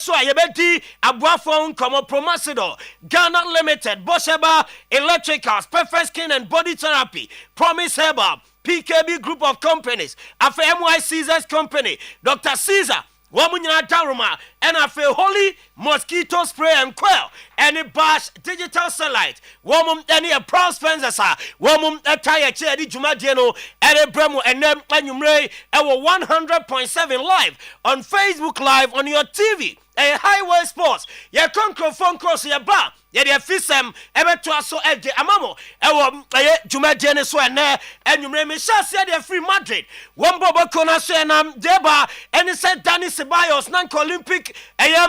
So ayebedi abuafo nkomo Promotional, Ghana Limited, Bosheba Electricals, Perfect Skin and Body Therapy, Promise Herbal, PKB Group of Companies, Afe MY Caesars Company, Dr. Caesar, Wamunya Daruma, and Afe Holy Mosquito Spray and Quail, any Bash Digital Satellite, Womum any a Proud Spencer, Womum a Tire Cherry Jumadiano, and a Bremo and them Anumre, our 100.7 live on Facebook Live on your TV. A highway sports, ya conquer phone cross ya bar, ya de fisem, ebe to aso ede amamo, ewo Jumadiane so and you may share their free Madrid. One bobo kona so and deba, and he said Danny Ceballos, Nanko Olympic,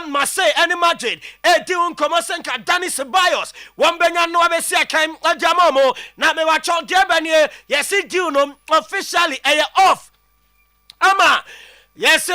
Marseille, and Madrid, Diun Comosenka, Danny Ceballos, one benya no abesia came a jamamo, na me watch out debanye, yes, it Dunum officially off. Ama. Yes,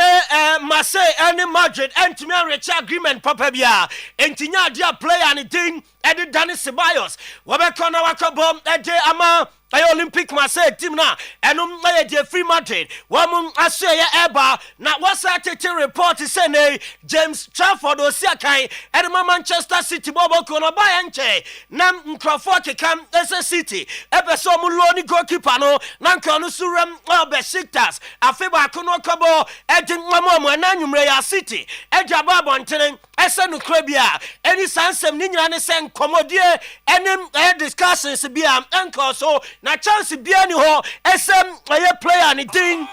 Marseille and Madrid and to me reach agreement papa bia entinya dia player and thing and Danny Ceballos wabekona wakabom ede ama Olympic Marseille team na enum na ye free Madrid wamun asye eba na wasa tete report say ne James Trafford osia kan edema Manchester City bobo kono ba enche na nkrofo kekam ese City ebeso mu loni goalkeeper no na nkano suram Besiktas afeba kono kabo edin mamo na nwumre ya City eja babo ntene ese no krabia any sansem ni nyina ne sen komodie enem discussions bia enko so na chance bia ni ho esem aye player ni ding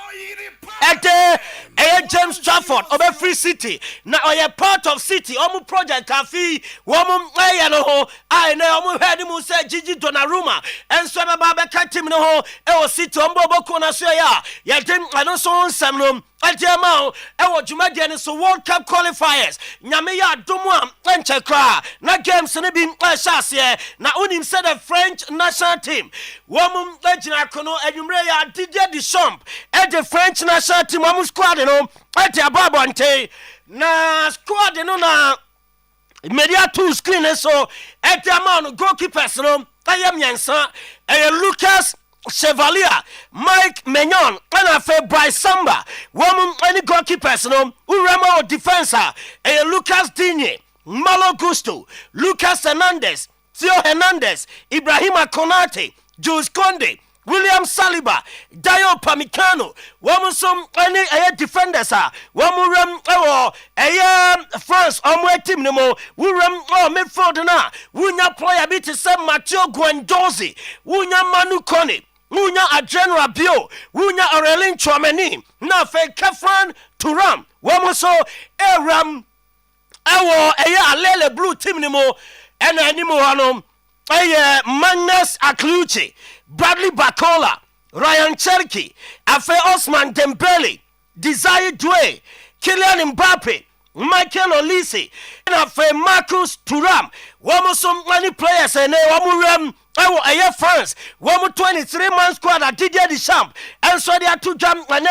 ete James Trafford obe free City na oye part of City omu project kafi womu aye no ho ai na omu head mu say Gigi Donnarumma enso be ba be ka team no ho e o City ombo boko na so ya dem ano so nsem no Ajama, ewo Jumadian so World Cup qualifiers. Nyame ya domo enche kra. Na games ne bi shase na unim said the French national team. Womum legina kono enumre ya Didier Deschamps. E the French national team amu squad no. E te ababonte na squad no na media two screen so e te amount goalkeepers no. Ayam yansa e Lucas Chevalier, Mike Mignon, and a fair Bryce Samba, woman, any goalkeepers, no, Uremo defenser, a Lucas Digne, Malo Gusto, Lucas Hernandez, Theo Hernandez, Ibrahima Konate, Jules Conde, William Saliba, Dio Pamicano, woman, some any defenders, woman, France, team no more, midfield na, Wunya play a bit to some Mathieu Guendouzi, Wunya Manu Kone. Wunya Adrien Rabiot, Wunya Aurelien Tchouameni, na fe Kefran Turam, Wamoso Eram, Ewo Alele Blue team nimo, and animo hanom, Magnus Akluchi, Bradley Bacola, Ryan Cherky, Afe Osman Dembele, Desire Doué, Kylian Mbappe, Michael Olise, and Afe Marcus Thuram, Wamoso many players and Wamurem. Ewo aye France womu 23 months squad at Didier Deschamps and so they are to jump and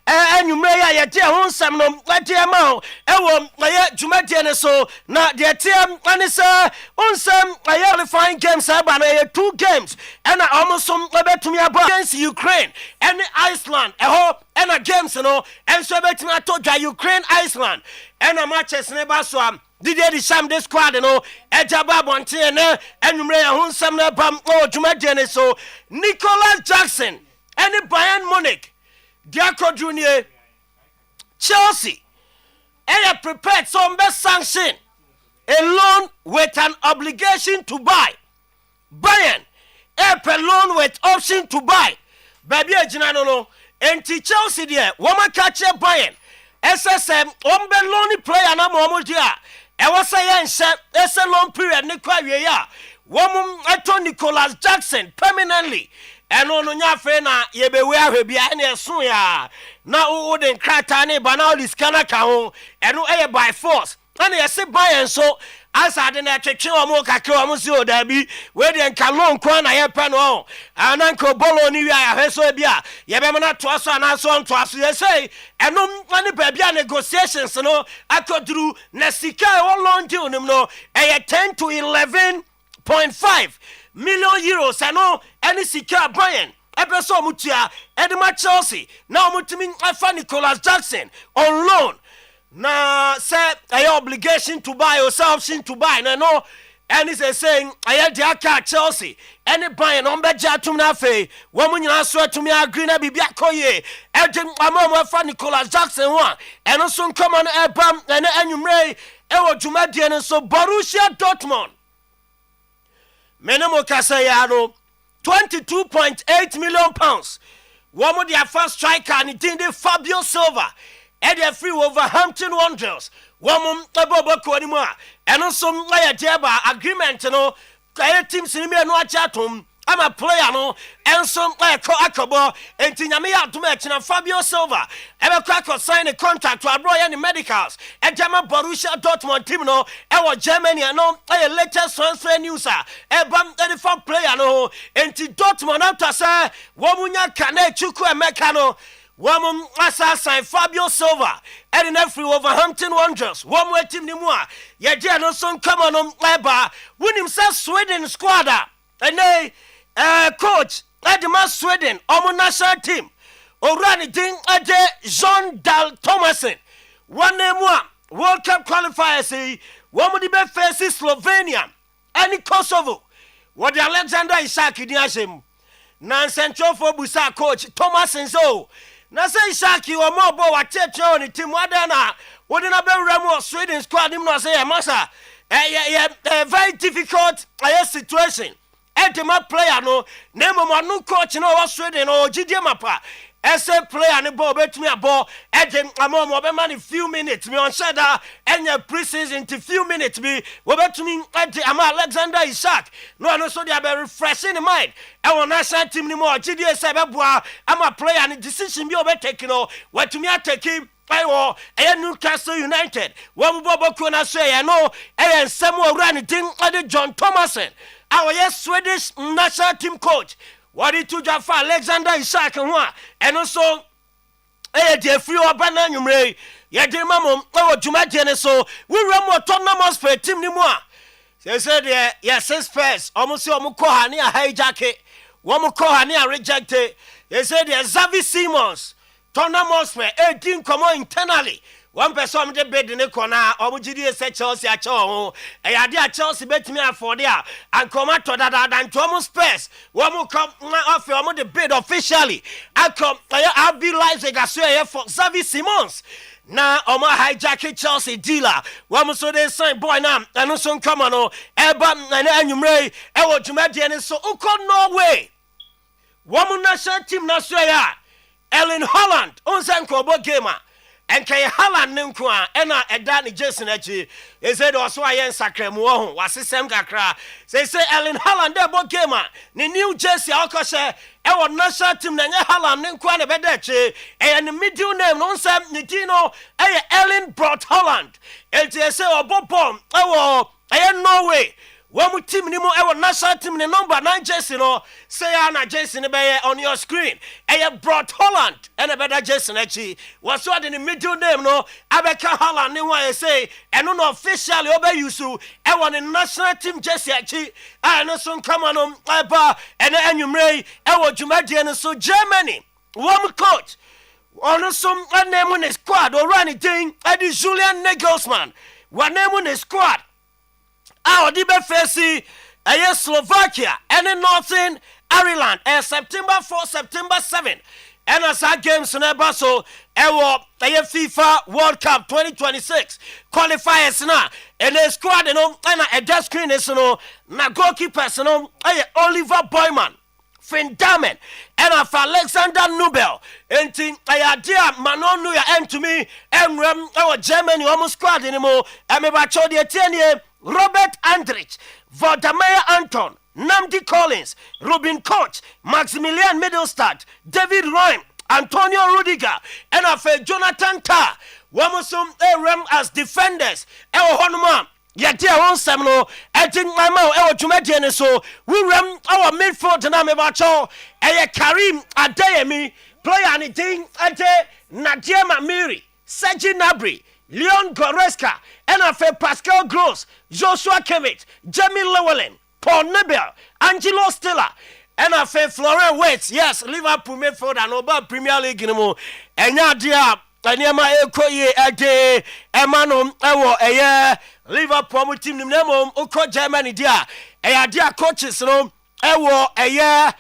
enumere ya dia honsam no dia ma ewo aye Jumadiane so na dia team anisa onsam aye refine games aba na 2 games and almost some betumi aba against Ukraine and Iceland eho and games no and so betumi to Ukraine Iceland and matches never so Didier Deschamps this squad no ejaba bonte na enumre ya honsam na bam Jumadiane so Nicolas Jackson and Bayern Munich Diaco Junior Chelsea are prepared some best sanction a loan with an obligation to buy Bayern a loan with option to buy baby ejina no enti Chelsea there woman catch Bayern SSM ombe loan player na mo dia e was a long period ne kwa wie ya womum eto Nicolas Jackson permanently eno no nya fe na ye be we ahwebia na eso ya na wo den krata ne ba na all this kana ka ho eno eye by force na ye se Bayern so asa de na twetwe omo kakra omo si odabi we den kalon kwa na ye pe no ananko bolo ni wi ahwe so bia ye be na to aso na so nto aso ye say eno ani ba bia negotiations no akoduru na sika o long deal no eye 10 to 11.5 million euros ano any sika Bayern ebeso mutua edema Chelsea na omutimi afa Nicolas Jackson on loan na say a obligation to buy or say option to buy no and is saying I had the Chelsea any buying on beja to na fe woman you answer to me agree na bibia koye and amom fa Nicholas Jackson one and also come on bam and anumre e wo dwumadie no so Borussia Dortmund menemo kasa ya no 22.8 million pounds woman their first striker and it Fabio Silva and they're free Wolverhampton Wanderers. Woman, Bobo Kodima, and also Laya Jeba agreement, teams in me no chatum. I'm a player, no, and some like Akabo, and Tinamia to match and Fabio Silva. Ever crack or sign a contract to Abroad and Medicals, and Jama Borussia Dortmund team, no, our Germany, and no, a latest transfer news, a bam 34 player, no, and to Dortmund after say, Womunya Kane Chuku and Mekano. Woman assassin Fabio Silva and in every Wolverhampton Wanderers. One way team ni moi. Ye dear no son come on leba. Win himself Sweden squad. And they coach at the man Sweden on national team. Already ding at the Jean Dal Thomason. One name one World Cup qualifiers. One would be facing Slovenia and Kosovo. What the Alexander Isaki Diashim. Nan central for Busa coach Thomason so. Na say Shaki or more bo wa cheche on team wadana wouldn't have been Remo Sweden squad him no say massa a very difficult situation and my player no name of no coach no was Sweden or GD mapa as a player and ball bet me a ball and then I'm on man in few minutes me on shada and your preseason to few minutes me we bet me and I'm Alexander Isak no so they are very fresh in the mind and when national team ni more GD sababwa I'm a player and decision be over taking what to me I take him I Newcastle United one Bobo Kona say I know and Samuel Rani ding John Thomason our Swedish national team coach. What did you do for Alexander Isak and also the free or banana numre ya de mamom o dwumadie so we ram autonomous for team ni mu a say say yes Spurs almost omukọ ha ne hijack omukọ ha ne reject they say the Xavi Simons autonomous for 18 come internally one person the bed in the corner omugidi say Chelsea a cho e ade a Chelsea betimi afford there and come to that and to almost Spurs one more come off the bid officially I come I'll be live again for Xavi Simons na omo hijack Chelsea dealer one so they sign boy now and also come on eba na anwumre e wo dwumadie ne so uko Norway one national team na so ya Erling Haaland onsan ko gamer and kay Haaland nko a ena eda ne Jason achi e say do so ayen sakremu ho wasesem kakra say Erling Haaland dey bo gamer ne New Jersey akose e wo national team na nye Haaland nko a ne beda achi e ne middle name no nsem ne dino e Erling brought Haaland e say obobom e wo ayen Norway one team ni mo e national team ni number 9 jersey no say na jersey ni be on your screen e brought Holland and a better jersey achi was so in the middle name no abeka Holland ni wan say and no officially obe yusu e won the national team jersey achi no so come on eba and anwumre e wo dwumadie no so Germany one coach on some name on the squad or running thing Eddie Julian Nagelsmann one name on the squad our dibe facing Slovakia and in Northern Ireland September 4 September 7 and as our games never so FIFA World Cup 2026 qualifiers na and the squad and a desk screen is no na goalkeepers no Oliver Boyman Finn Damen and of Alexander Nubel and think I idea Manonu and to me and our Germany almost squad anymore and me ba cho the 10 year Robert Andrich, Valdemar Anton, Namdi Collins, Robin Koch, Maximilian Mittelstadt, David Ryan, Antonio Rudiger, and of Jonathan Tah. Wamusum Rem as defenders. Ewo Honma, Yatia Honsamno, I think my mouth, Ewo Jumadian so we rem our midfield and Amebacho, Karim Adeyemi, player anything, Ade Nadia Miri, Sergi Nabri. Leon Goretzka, NFL Pascal Gross, Joshua Kimmich, Jamie Llewellyn, Paul Nebel, Angelo Stella, NFL Florian Wirtz, yes, Liverpool midfield and over Premier League anymore. And now, dear, aniema ekoye ade emano ewo eye Liverpool team nim nemo uko Germany dia eya dia coaches no ewo eye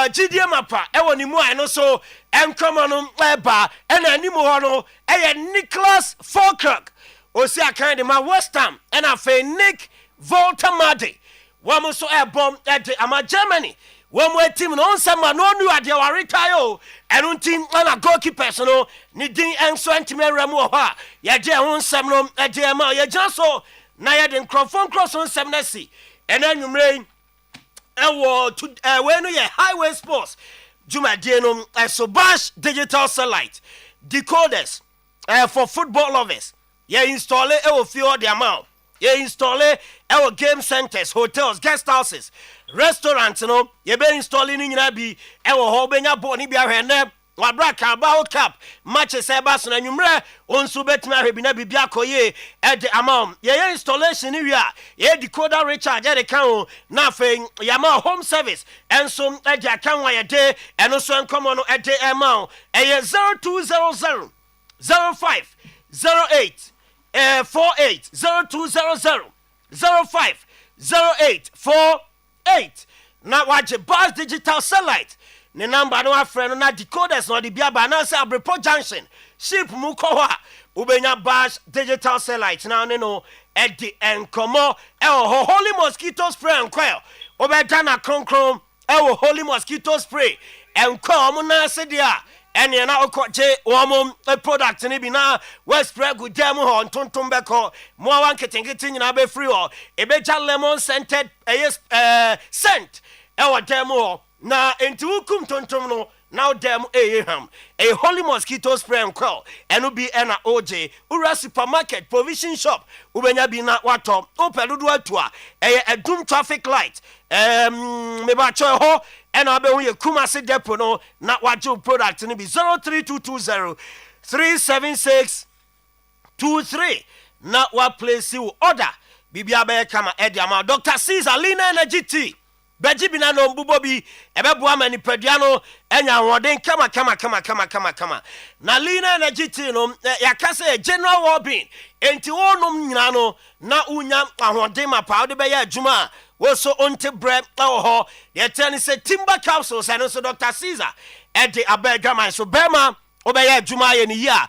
GDM mapa ewo ni mu eno so enkomo no eba ena animu ho no eye Nicholas Falkirk osi akan de ma West Ham ena fe Nick Voltamade wamo so ebom ede ama Germany wamo team no nsema no nu ade wa retire o eno team na goalkeepers no ni din enso antimere mu ho a ye je ho nsem no ede ma ye janso na ye de nkrofon cross nsem na si ena nwumre ewo to we no ye highway sports jumadie no so bash digital satellite decoders for football lovers ye install it ewo feel the amount ye install it ewo game centers hotels guest houses restaurants no ye be installing nyina bi ewo ho benya bo ni bia hwene wabra Carabao Cup matches eba so na nwumre onsu betima hwebi na bibia koye e de amount ye installation ni wi a ye decoder recharge e de kan o na fe yama home service enso e de akan wa ye de eno so enkomo no e de amount e ye 0200 05 08 48 0200 05 08 48 na waje Bars Digital Satellite ne number no afrɛ na decoders no de bia ba na say Abrepo Junction ship mu kɔ hɔ a ubenya Bars Digital Satellite na ne no e de enkomo e ho Holy Mosquito Spray and Coil obɛda na kronkron e wo Holy Mosquito Spray and Coil mo na se dia ene na okoje wo product ni bi na we spray good dem ho ntontom beko mo wan ketenkete nyina be free ho e be ja lemon scented scent e wo dem ho na enti wukum tontom no now dem ham a Holy Mosquito Spray and Coil eno bi ena OJ ura supermarket provision shop ubenya bi na wato opeludu atua edum traffic light me ba cho ho ena be hu ye Kumasi depot no na wajo product ni bi 03220 376 23 na wa place you order bibia be kama ediama Dr. Caesar Lina Energy Tea beji bina no mbubo bi ebeboa manipadua no enya hoden kama na Lina Energy Tea no yakase general well-being enti wonum nyina no na unya ahoden mapa de be ya adwuma wo so onte bre ho ye tell say timber capsules and so Dr. Caesar e de abegama so bema obeye adwuma ye ni ya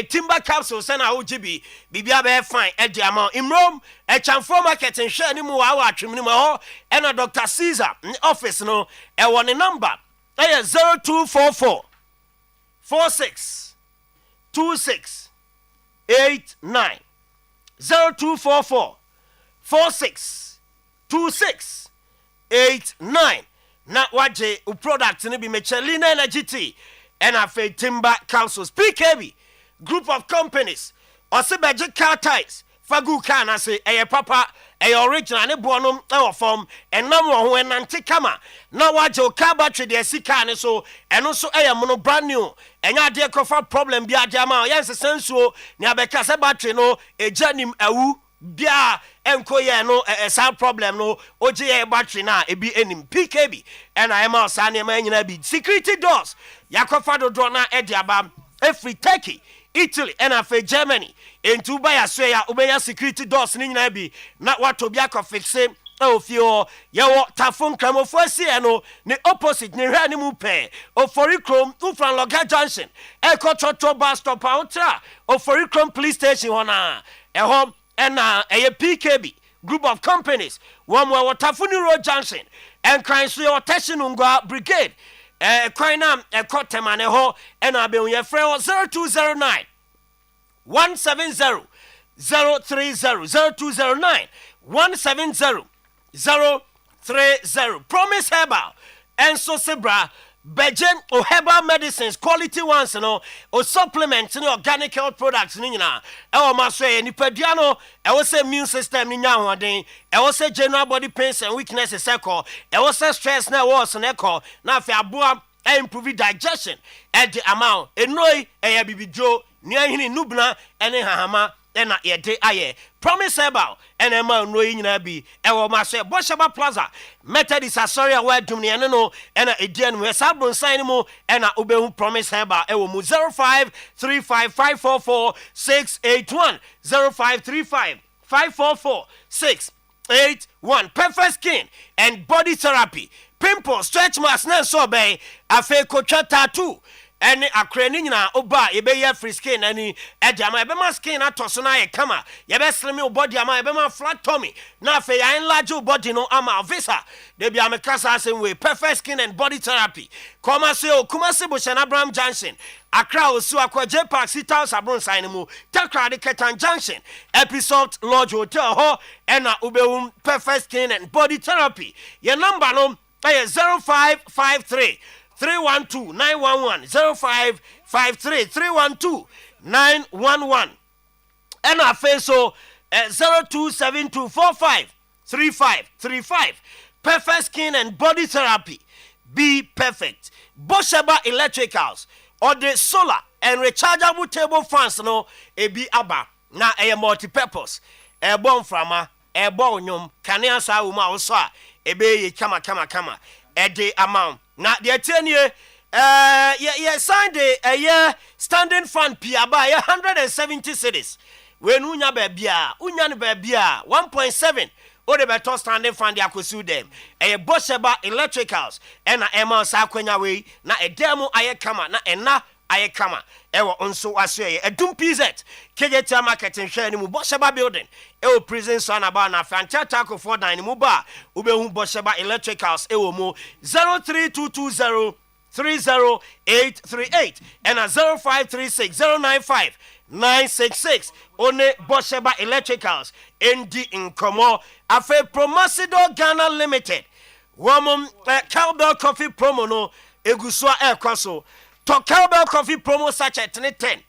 timber capsules na ogibi bibia be fine e de ama imrom e chamfo market nhwe ni mu wa atwem ni ho e na Dr. Caesar office no e won the number e 0244 46 26 89 0244 46 26 89 na waje u product ni bi Michelin Energy Tea and a timber councils PKB group of companies or beje car tires fagu car na say papa original ne bonum e form and nam ho enante kama na waje car battery de sika ne so eno so mono brand new enya de kofa problem bia de ama yes sensuo ne abeka se battery no ejanim awu bia enkoye no sound problem no oje battery na ebi enim PKB and I am outside near nyina bi security doors yakofa do na ediaba every Turkey Italy and afa Germany into buy asya obeya security doors ni nyina bi na wato bia ko fixe ofio yewo tafon kramofo asie no ne opposite ne hwa ni mu pe oforikrom ufran loga junction ekototo bus stop outra oforikrom police station hona ehom ena PKB group of companies one more Watafuni Road Junction and crying so your Teshinunga Brigade crying kotemane ho and I'll be on your friend 0209 170 030 0209 170 030 Promise Herbal and so Sebra Bejen or herbal medicines, quality ones, or supplements, organic health products, Nina. Our master, Nipediano, I will say immune system, Nina, one day. I will say general body pains and weakness, echo. I will say stress, now was an echo. Now, if you are improve digestion at the amount, and no, a baby Joe, near Nubna, and Hahama, ena ye de aye promise herbal ena ma no nyina bi e wo ma so Bosheba Plaza Methodist asori a wa dum ne no ena edian mu esa bronsan ni mu ena obehu promise herbal e wo mu 0535544681 0535544681 perfect skin and body therapy pimple stretch marks na so be afi kotwa tattoo any akrani nyina oba ye be ye free skin ani ejama ye be ma skin atoso na ye kama ye be slim your body ama ye be ma flat tummy na fe ya enlarge your body no ama visa de bia me kasa same way perfect skin and body therapy come say o kuma se bo Abraham Junction Accra osu akwaje park sital sabron sign mu takra de Ketan Junction episode lodge hotel ho ena ubewum perfect skin and body therapy your number no 0553 312-911 0553-312-911 and our face so 0272453535 perfect skin and body therapy be perfect Bosheba Electricals or the solar and rechargeable table fans no e be aba na e multi-purpose e bon frama e bon nyom kanea sa uma oso a e be ye kama e de amount na de tenie ye signed a year standing fund piaba 170 cities we nu nya ba bia unya ne ba bia 1.7 o de beto standing fund akosu dem Bosheba Electricals na ema sa kwanya we na edemu aye kama na ena aye kama ewo onso asoye edum PZ KJT marketing share ni mu Bosheba building ewo prison son about na fantata ko 49 mu ba ubehu Bosheba Electricals ewo mu 03220 and a 0536095966 one Bosheba Electricals ND Incomo afe Promosido Ghana Limited womum Cowbell Coffee promo no egusua ekoso to Cowbell Coffee promo sachet 10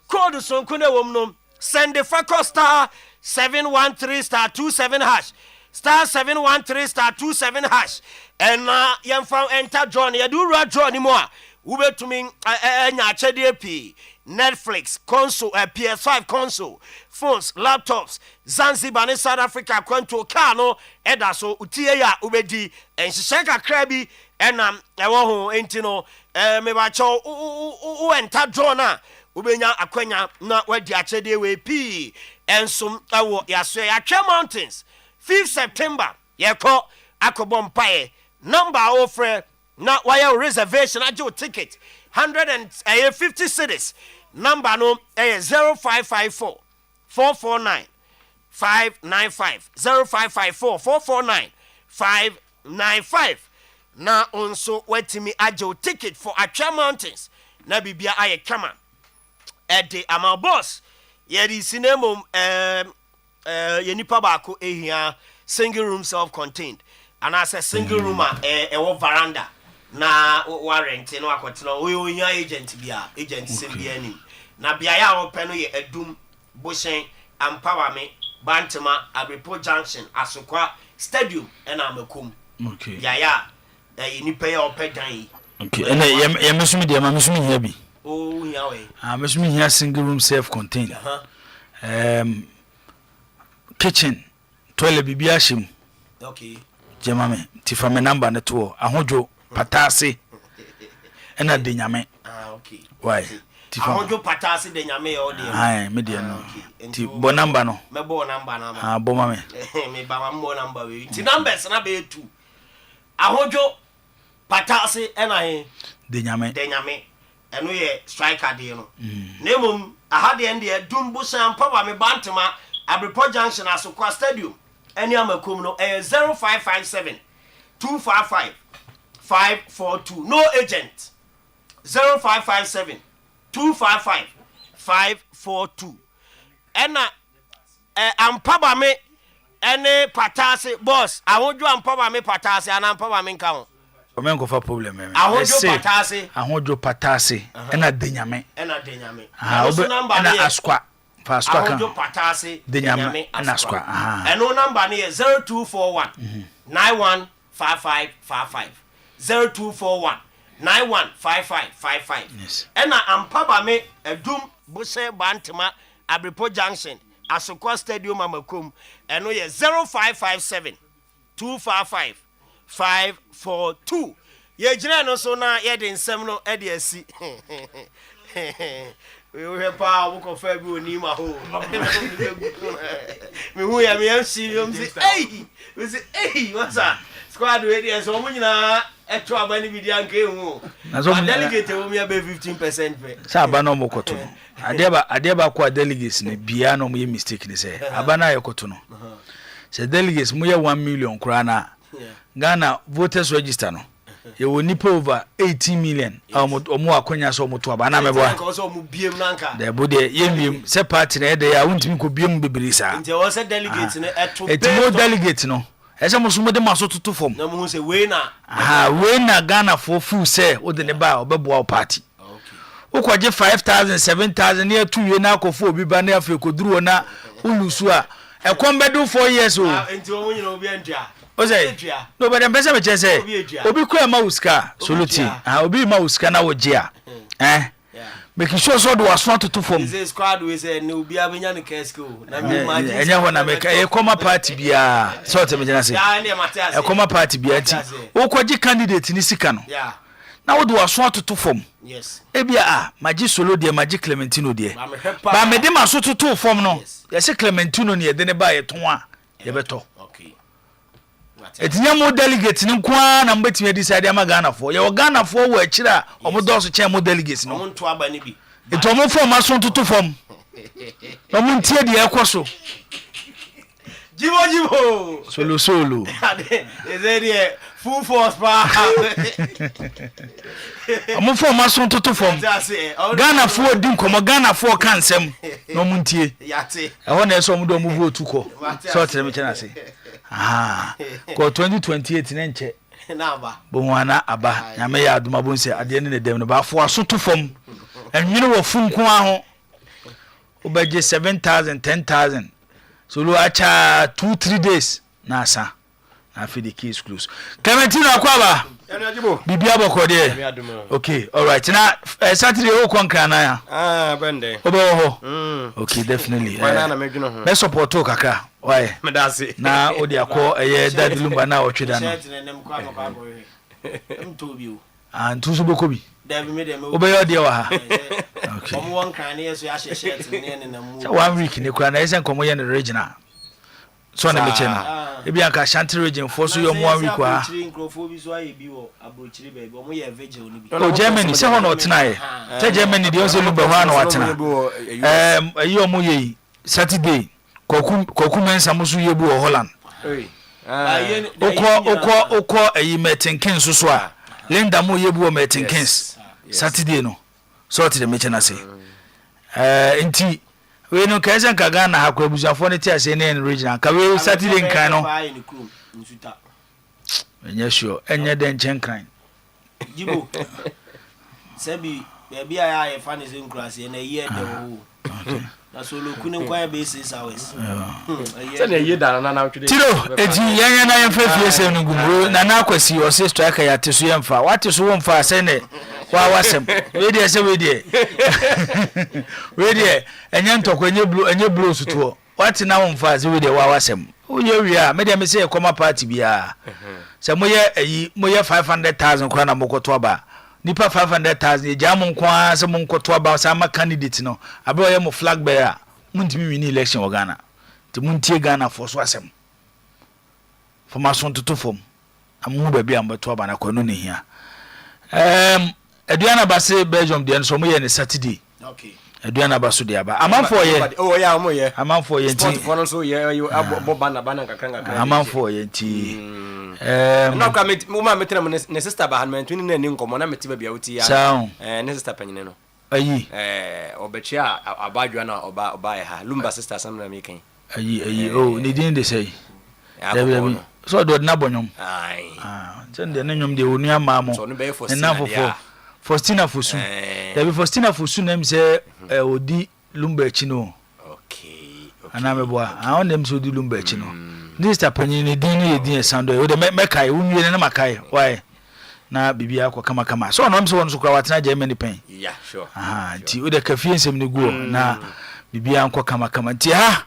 code so kune wom no send the Faco star 713 star 27 hash star 713 star 27 hash and yamfa enter draw ya do draw ni mo a wo betumi nya achede api Netflix console PS5 console phones laptops Zanzibar in South Africa kwanto car no eda so utie ya ubedi enhye kakra bi enam ewo ho enti no me ba cho u enter draw na ubenya akwanya na wadi achede we pi ensum ewo yaso ya Twa Mountains 5th September yeko akobom pae number offer na wire reservation ajo ticket 150 cities number no 0554 449 595 0554 449 595 na onso wetimi ajo ticket for Twa Mountains na bibia aye kama ede ama boss ye di sinema ye nipa baako ehia single room self contained and as a single room a veranda na warrant no akotena onya agent bia agent se bia nim na bia ya open no ye adum boshen empowerment bantama Agripo Junction asokwa stadium na amakum okay ya nipa ya open dan okay and ye mesumi de mesumi hia bi oh ya we mesumi hia single room self contained kitchen toilet bibia shim okay jemame tifa me number na to ahodwo patase ena de nyame okay why tifa ahodwo patase de nyame yo de ai me de no ti bo number no me bo number na bo mame me ba mo number we ti numbers na be 2 ahodwo patase ena he de nyame eno ye striker de no nemum ahade ende dumbu sampa ba me bantama Agripo Junction asokwa stadium eni amakum no 0557 255 542 no agent 0557 255 542 ena ampaba me ene patase boss ahodwo ampaba me patase ana ampaba me nka ho omengo fa problem me ahodwo patase ena denyame so number ena askwa Pastor ahodwo patase denyame anaskwa eno number ne 0241 915555 0241 915555 yes ena ampaba me adum bose bantema Abripo Junction Asokwa Stadium Amakum eno ye 0557 255 542 ye gyina no so na ye de nsem no e de asi we pa wo ko fa bi oni ma ho me hu ya me MC we say what's up squad we dey so mo nyina eto abani bi dia nka ehu delegate wo me be 15% pe sa abana mo koto adeba ko delegates ne bia no mo ye mistake ni say abana ye koto no say delegates mo ye 1 million kura na Ghana voters register no ye woni pa over 18 million omo akonya so omo to abana mebo de bude ye miem se party na de ya wontimi ko biem bebere sa nti wo se delegate ne eto mo delegate no ese mo so mo de maso tutu fom na mo se we na Ghana for full say o de ne ba obeboa party ukwaje 5000 7000 near 2 year na akofo obi ba na afi koduru na ulusu a ekombedu 4 years o nti wo nyina obi antua o say no but empesa me chese obi kwa ma uska soluti obi ma uska na wojia make sure so do aso to fom this squad we say ne obi abenya ne kesko na me imagine enya ho na make e koma party bia so te me jena say e koma party bia ti ukwaje candidate ni sika no na wo do aso to fom yes ebia magi solo de magi Clementino de ba me de maso to fom no ye se Clementino ne de ne ba ye ton a ye beto etinya mo delegate ni kwa na mbetime decide ama Ghana for ye Ghana for wo akira omo doso chen mo delegates no omo nto aba ni bi eto mo form aso to fom omo ntie de ekoso jibo solo ezeri full force pa omo form aso to fom Ghana for din komo Ghana for kansem no mo ntie yate ho na eso mo do mo vote ko so tere me chena se ko 2028 ne nche na aba bonwana aba nyame ya aduma bonse ade ne dem no ba fo aso to fom enwene wo funku aho obaje 7000 10000 so lo acha 2-3 days na asa na fi the case close Clementino akwaba bibia bokode okay all right na Saturday o konkra na ya bende obo ho okay definitely na medwino ho me support o kaka why medase na odi akọ dadilumba na otweda no ntuso bokobi obeyo odi wa ha okay omo won kan ne yeso ya shirt ne na mu 1 week ne kura na yesen komo ye ne regional so na meche no ebi anka Shanti region for so yo mo 1 week wa o Germany se hono otenaye te Germany de onse lube ho na watena ayi omo ye Saturday koku mensa musu yebu o Holland okọ ayi metinkin so a Linda mo yebu o metinkins Saturday no so te de meche na se nti we no kaisen ka Ghana ha kwa busuafo ne ti ase ne regional ka we Saturday nkan no enye sure enye den chenkran jibo sebi baby aya fa ne se nkurase na ye de wo na so loku ne nkwan be 6 hours se na ye da na twede tiro eti yenye na yemfefie se no gumu na akwasi o se striker ya teso yemfa wate so wo mfa se ne wa wasem we de se we de enye ntoko enye blue suto wate na wo mfa se we de wa wasem uye wia me de me se e koma party bia se moye 500,000 kwa na mokoto aba nipa 500,000 e jamu nkwa se monkoto aba se ama candidate no abe oye mo flag bearer muntimi win election wo Ghana ti muntie Ghana for so asem formason toto fom amu ba bia mbato aba na kwanu ne hia Aduana base Belgium de so moye ne Saturday okay Aduana baso de aba amanfo ye oh ya mo ye amanfo ye nti for so ye abo bana kakanga amanfo ye nti no ka me metra ne sister ba han mentuni na ni nkomo na metiba bia wuti ya ne sister panyine no ayi obechi abadwa na oba ya ha lumba sister sam na mekan ayi oh ni din de say so do na bonyom sende na nyom de onu amamo so no be for Faustina Fosu there be Faustina Fosu na say odi lumba echi no okay ana meboa on dem so di lumba echi no this tapanyi ni din ni din sando o de mekai unwie na makai why na bibia kwa kama so no mso won so kwa watena Germany pen yeah sure ti o de kafie nsem ni guo na bibia anko kama nti ha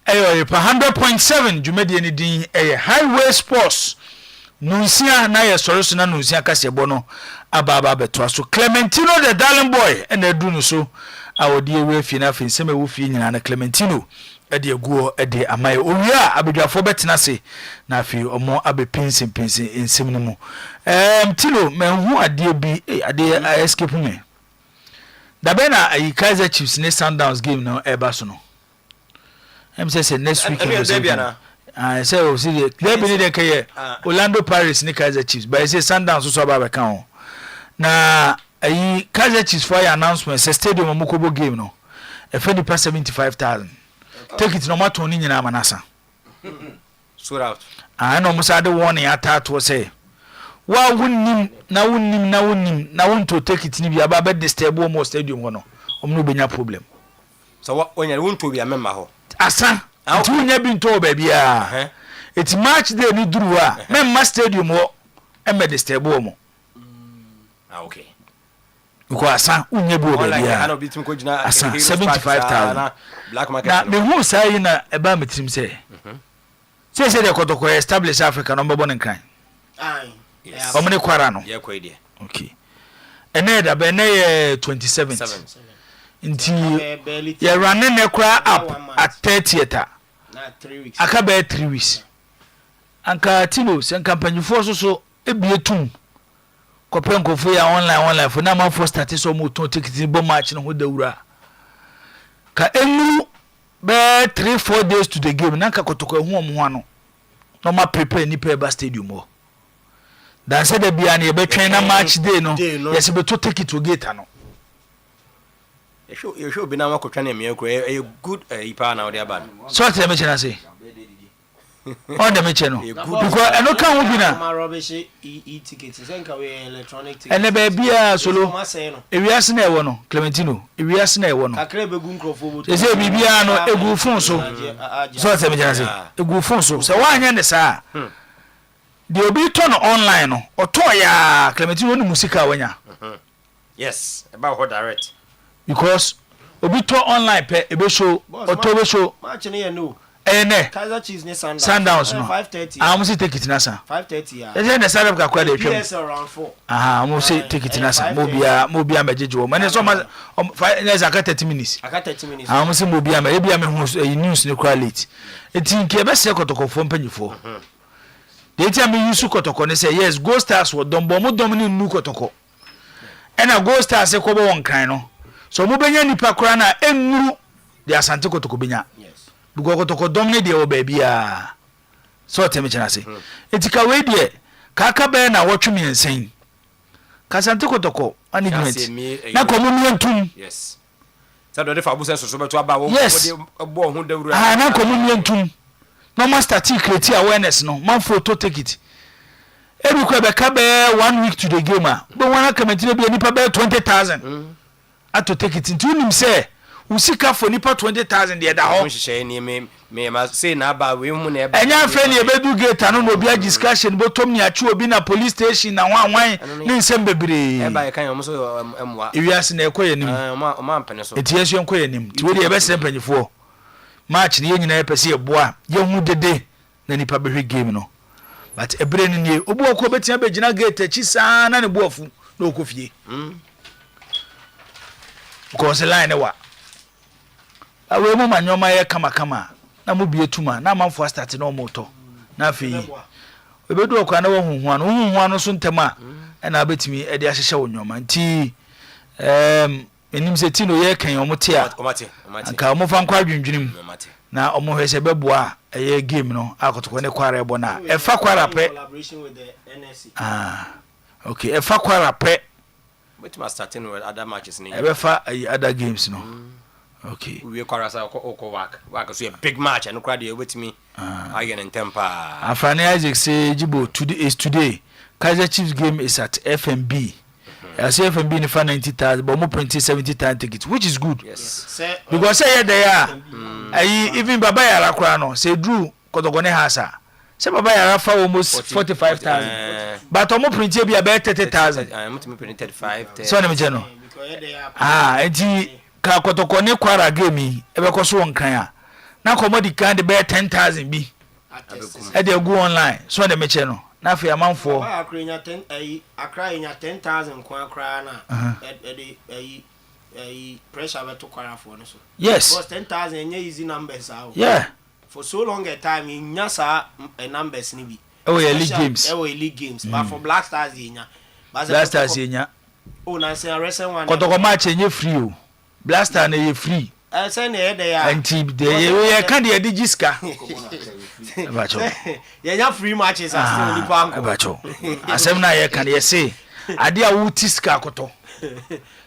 Oyerepa 100.7 dwumadi ni din Highway Sports nunsia na ye soro na nunsia kasebo no aba beto so Clementino the darling boy and edu no so awodi ewe fi na fi nsem ewu fi nyina na Clementino ede aguo ede amai owia abedwafo betena se na fi omo abepinsin nsem no mu tilo menhu ade bi ade escape me da be na Kaizer Chiefs ne Sundowns game no eba so no say next week I say o see they be dey kay Orlando Pirates ni Kaizer Chiefs but I say Sundowns so aba be kan na Kaizer Chiefs for your announcement say stadium Mokobo game no e fe di pass 75,000 take it no matter ni nyina manasa sold out no musa de warning attack was say wa wunnim na wunto take it ni bi aba be disturb mo stadium no omno benya problem so what when you wunto bi amema ho asa tu nya bi nto ba bia it match day ni duru a memma stadium ho e me disturb mo okay ko asa unya bi o ba bia asa 75,000 black market na me hu sai na e ba metrim say say de kotoko establish Africa no mbebo nkran yes omne kwara no ye kwa ide okay ene da be ne 27 nti ye running ne kura up at 30th na 3 weeks aka be 3 weeks anka tino sen campaign for so ebietum kopen kofo ya online for na ma for start so mo ton ticket bo match no ho dawura ka enu be 3-4 days to the game na ka kotoko ehu omho ano no ma prepare ni pe ba stadium ho dan se da bia na ye betwen na match day no yes be to ticket to gate ano you should be now ko na me ko a good ipa na odi aba so what me chena say on the meche no because eno kan wo bi na ma rubbish e-ticket senka we electronic ticket ene ba bia solo ewiase na ewo no Clementino ewiase na ewo no kakra begun krofo bo say bibia no egu phone so what me chena say egu phone so say wa anya ne sa de obi turn online no oto ya Clementino ni musika wanya yes about how direct because obi to online pe ebe show oto be show match ne ye no Kaizer Chiefs ne Sundowns no 5:30 am say take it na sa 5:30 ya e say na sarab ka kwa de twem yes around 4 am say take it na sa mo bia mejeje wo mane so ma na aka 30 minutes am say mo bia me hu news ne kwa late etin ke be se kotokofo mpanyifo de ti am yusu kotoko ne say yes Go Stars wo dombo mo dom ne nu kotoko ena Go Stars ko bo won kan no so mo benya nipa kora na enuru de asante kotoko benya bugo kotoko domne de o babia so temi chana se etika we de kaka be na wotwemi ensen kasante kotoko management na komo mientum yes sa do de fa busen so beto aba wo bo hu dawru na komo mientum no master t create awareness no man photo take it ebi ko be ka be 1 week to the game a be wana committee be nipa be 20,000 ato take it into nim say usika for nipa 20,000 de da ho hye ni me ma say na ba we hu na eba enya fe ni ebedu gate no obi a discussion botom ni achu obi na police station na wanwan ni nsem bebre eba ye kan yo so emwa ewiase na ekoye nim ma mpene so etiesu enkoye nim ti we de ebe sempanyifo match ni yenyina epese eboa ye hu dede na nipa behwe game no but ebre ni nie obu okọ betia begina gate achi saa na ne boafu na okofie because line wa awe mu manyoma ye kama na mu bietuma na manfo start na omoto na afei ebedu okwa na wo huhu ano so ntema na abetimi e de ahyehye wonyoma nti enim se ti no ye kan omote a anka omofa nkwa adwendwenim na omohwese beboa eye game no akotoko ne kwara ebo na efa kwara pe okay efa kwara pe betima starting with other matches ni ebefa other games no okay we kwara sa oko work so a big match and crowd dey with me again in temper Afani Isaac say Jibo today Kaizer Chiefs game is at FMB. I say FMB in for 90,000 but more printing 70,000 tickets which is good. Yes. Because say they are even Baba Yara kra no say Drew Kotogone hasa. Say Baba Yara for almost 45,000. But more printing be about 30,000. I'm to print 35. So na me jeno. Enti ka kotoko ne kwara game e be koso won kan a na commodity kan de be 10,000 bi e de go online so de meche no na fa amanfo akranya 10 akranya 10,000 kwa akra na e de pressure be to kwara for no so yes because 10,000 enye easy numbers out yeah for so long a time in nyasa numbers ni bi elite games elite games but for black stars yenya black stars yenya oh na say recent one kotoko match enye free o blaster na ye free say na e dey ya anti de ye kan de digiska bacho yenya free matches as still ni panko bacho asem na ye kan ye say ade a wutiska koto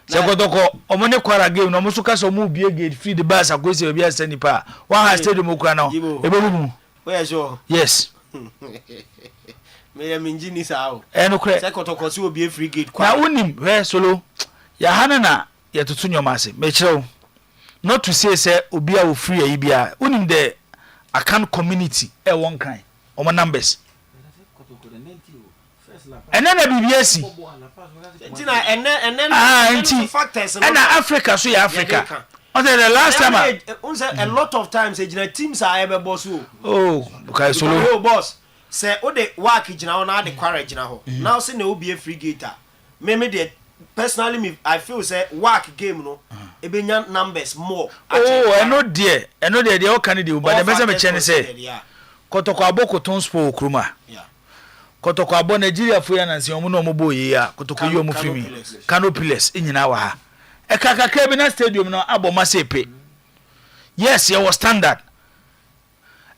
se kotoko omone kwara game no musuka so mu bie gate free the bus akwese obi asani pa one has stadium okura no ebebumu where sure yes me minjini sao no kre se kotoko si obi free gate kwa na unim we solo ya hana na ya tutu nyoma ase me kire not to say obi a wo free ayi bia unim the akan community e won kan o numbers enena bibiasi ntina enen factors and Africa so ya Africa on the last time a lot of times teams are ebe boss oh because solo boss say o de work gina ho na de kwara gina ho now say na obi a free gator me de personally me I feel say work game no e be nya numbers more oh I know there they all can do but the person me chen say kotoko aboko ton spo okruma yeah kotoko abo Nigeria fo ya nansi omo no omo boye ya kotoko yi omo free canopiles enyina wa ha e kakaka bi na stadium no abo masepe yes you was standard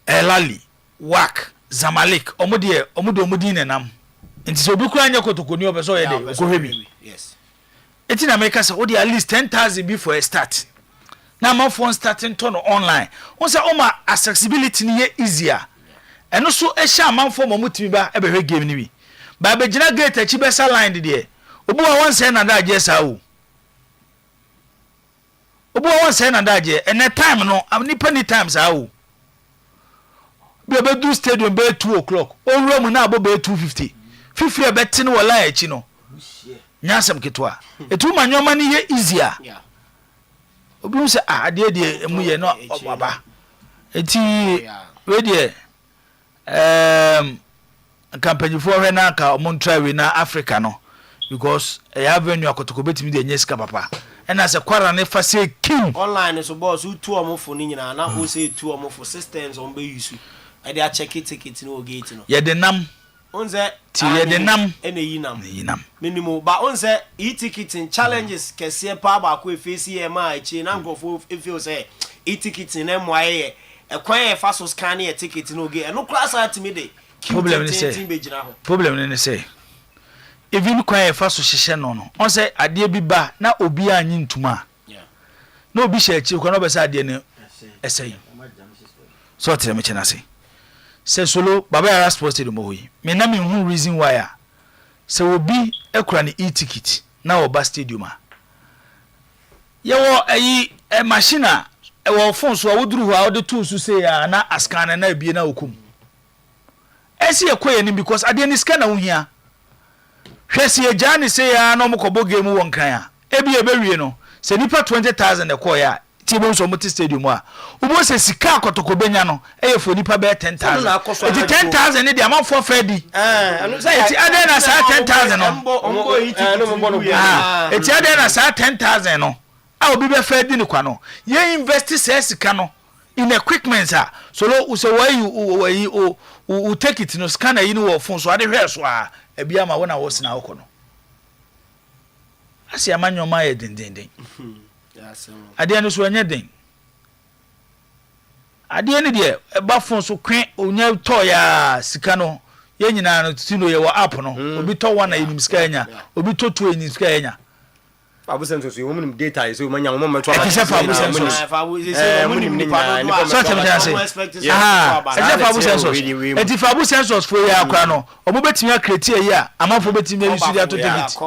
elali wak Zamalek omo di nenam nti so bi kura nya kotoko ni obeso ye de okohwebi yes eti na make say o di at least 10,000 before start na ma phone starting to no online o say o ma accessibility ni ye easier eno so e sha manfo mo mutimi ba e be hwe game ni bi ba be gina gate achi be sa line de obu wa won say na da je sa o obu wa won say na da je ene time no nipa ni time sa o be do stadium be 2 o'clock o room na abo be 2:50 fifre be tin wala achi no nyasem ketwa etu manyoma ni ye easier yeah obi say ade de emu ye no obaba eti we de campaign for hwe na ka omontra we na Africa no because e avenue akotoko betimi de nyeska papa ena se kwara ne fa se king online so boss who two omofo ni nyina na who say two omofo systems on be use e dey check ticket no gate no ye de nam onze ti ye de nam ene yinam minimum ba onze e-ticketing challenges kese pa ba ko efesi e ma echi na ngofo efio say e-ticketing na moaye e kwan e fa so scan e ticket no ge eno class atimi de problem ne say even kwan e fa so hihye no onse ade bi ba na obi anyi ntuma na obi hye echi ko na be say ade ne esay so tere me chena say solo baba ya sports stadium hoyi me na me hu reason why a say obi ekura ne e-ticket na oba stadium a ye wo ayi machine a e wo phone so awuduru ho a wo de tools say ya na ascan na bie na okum esi ekoye ni because ade ni scan na wo hia hwese ye jani say ya no mokobo game won kan a ebi ebewie no se nipa 20,000 ekoya ti bo so muti stadium a ubo se sika akotoko benya no eyefo nipa be 10,000 eti 10,000 ni de amanfo fedi eti ade na sa 10,000 no eti ade na sa 10,000 no a obi be fedi ni kwa no ye invest se sika no in equipment a so lo use why you take it no scanner yi no phone so ade hwe so a ebia ma wona wo sina hoko no asi amanyoma ye dindindin ade no so anya den ade ni de ba phone so kwen onya to ya sika no ye nyina no tino ye wo app no obi to wana yinim sika anya obi to 2 yinim sika anya Fabu sensos yo munim data so manya wo mama to aba fabu sensos munim ni so tell say fabu sensos eti fabu sensos fo ya akwa no obo betimi akreti ayi a amanfo betimi use dia to ticket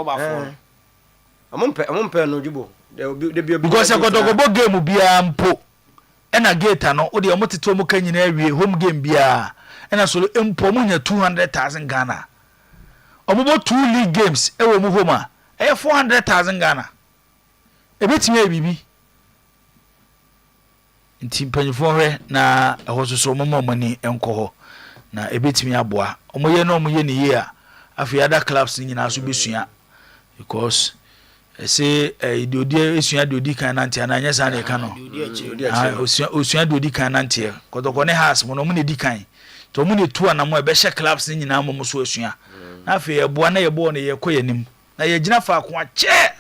amompe no jubo because akotokobo game bia mpo ena gate no o de omoteto mo kan nyina awie home game bia ena so mpo mo nya 200,000 Ghana obobo 2 league games e wo mu home a 400,000 Ghana ebetimi ebibi nti mpanyifo hwe na ɛhɔ so mama mani enko ho na ebetimi aboa omoye na omoye ne ye a afi other clubs nyina so besua because say idiodi esua diodi kan nante ana anya sa na ka no osua diodi kan nante kotoko ne house mo no mo ne di kan to mo ne tu ana mo e be hye clubs nyina mo so asua na afi eboa na yebo ne yekoyanim na ye gina fa ko ache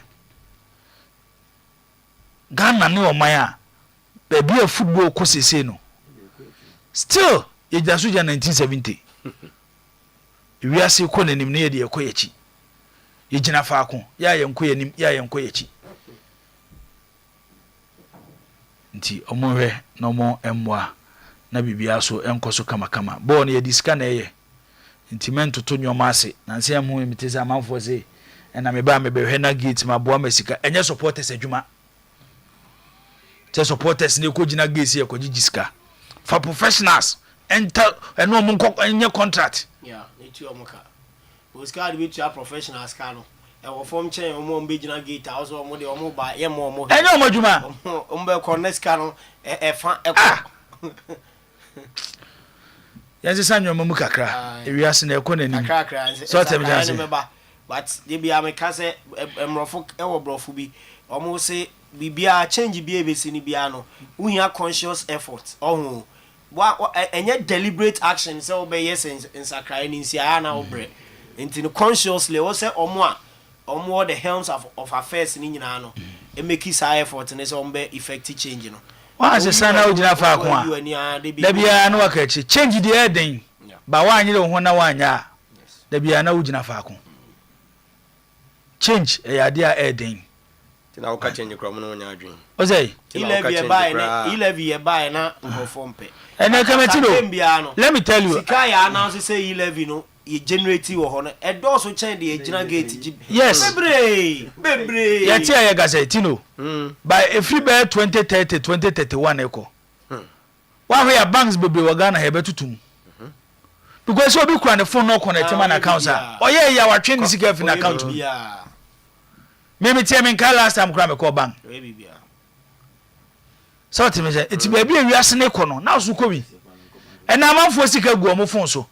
Ghana ne oman a baby a football ko sese no still ye jasu ja 1970 wi ase ko nanim ne ye de ekoyachi ye gina fa ko ya ye nkoyanim ya ye nkoyachi nti omonwe no mo emwa na bibia so enkoso kama bo ne ye diska na ye nti mento to nyoma ase na nse am hu emitese amanfo se na me ba me behwe na gate maboa masika enye supporters adwuma te supporters ne ko gina gate ye ko gigiska for professionals enter eno mo enye contract yeah etu omoka Oscar be to professionals ka no e wo form chen omo mbe gina gate house omo de omo ba ye mo omo enye omo adwuma ombe connect ka no e fa e ko yanze sanyo mamu kakra ewiase na ekọ nanim kakra so tem janse but they be ameka say emrofo e wo brofo bi omo say bibia change bi ebesi ni bia no uhia conscious effort ohun enye deliberate action say obey yes in sakrai ni nsia na obre enti no consciously wo say omo the helms of affairs ni nyina no e make sa effort ne say ombe effective change no wa se sana ojina fa ko a da bia na wakachi change the eden ba wa anyire ho na wa anya da bia na ojina fa ko change e ya dia eden na uka change kro mo no nya adwen o say 11 year by na perform pe ene kametino let me tell you sika ya announce say 11 no ye generate wo ho no e do so chen de gina gate yes bebre ya ti ya gasa tino by every by 2030 2031 eko wa ho ya banks bebre wa Ghana he betutum because obi kura ne phone no connect man account a oye ya wa twen sika fi na account me tie me kan last time kura me call bank so ti me say iti ba bi ewiase ne ko no na so ko bi ena manfo sika gu omo phone so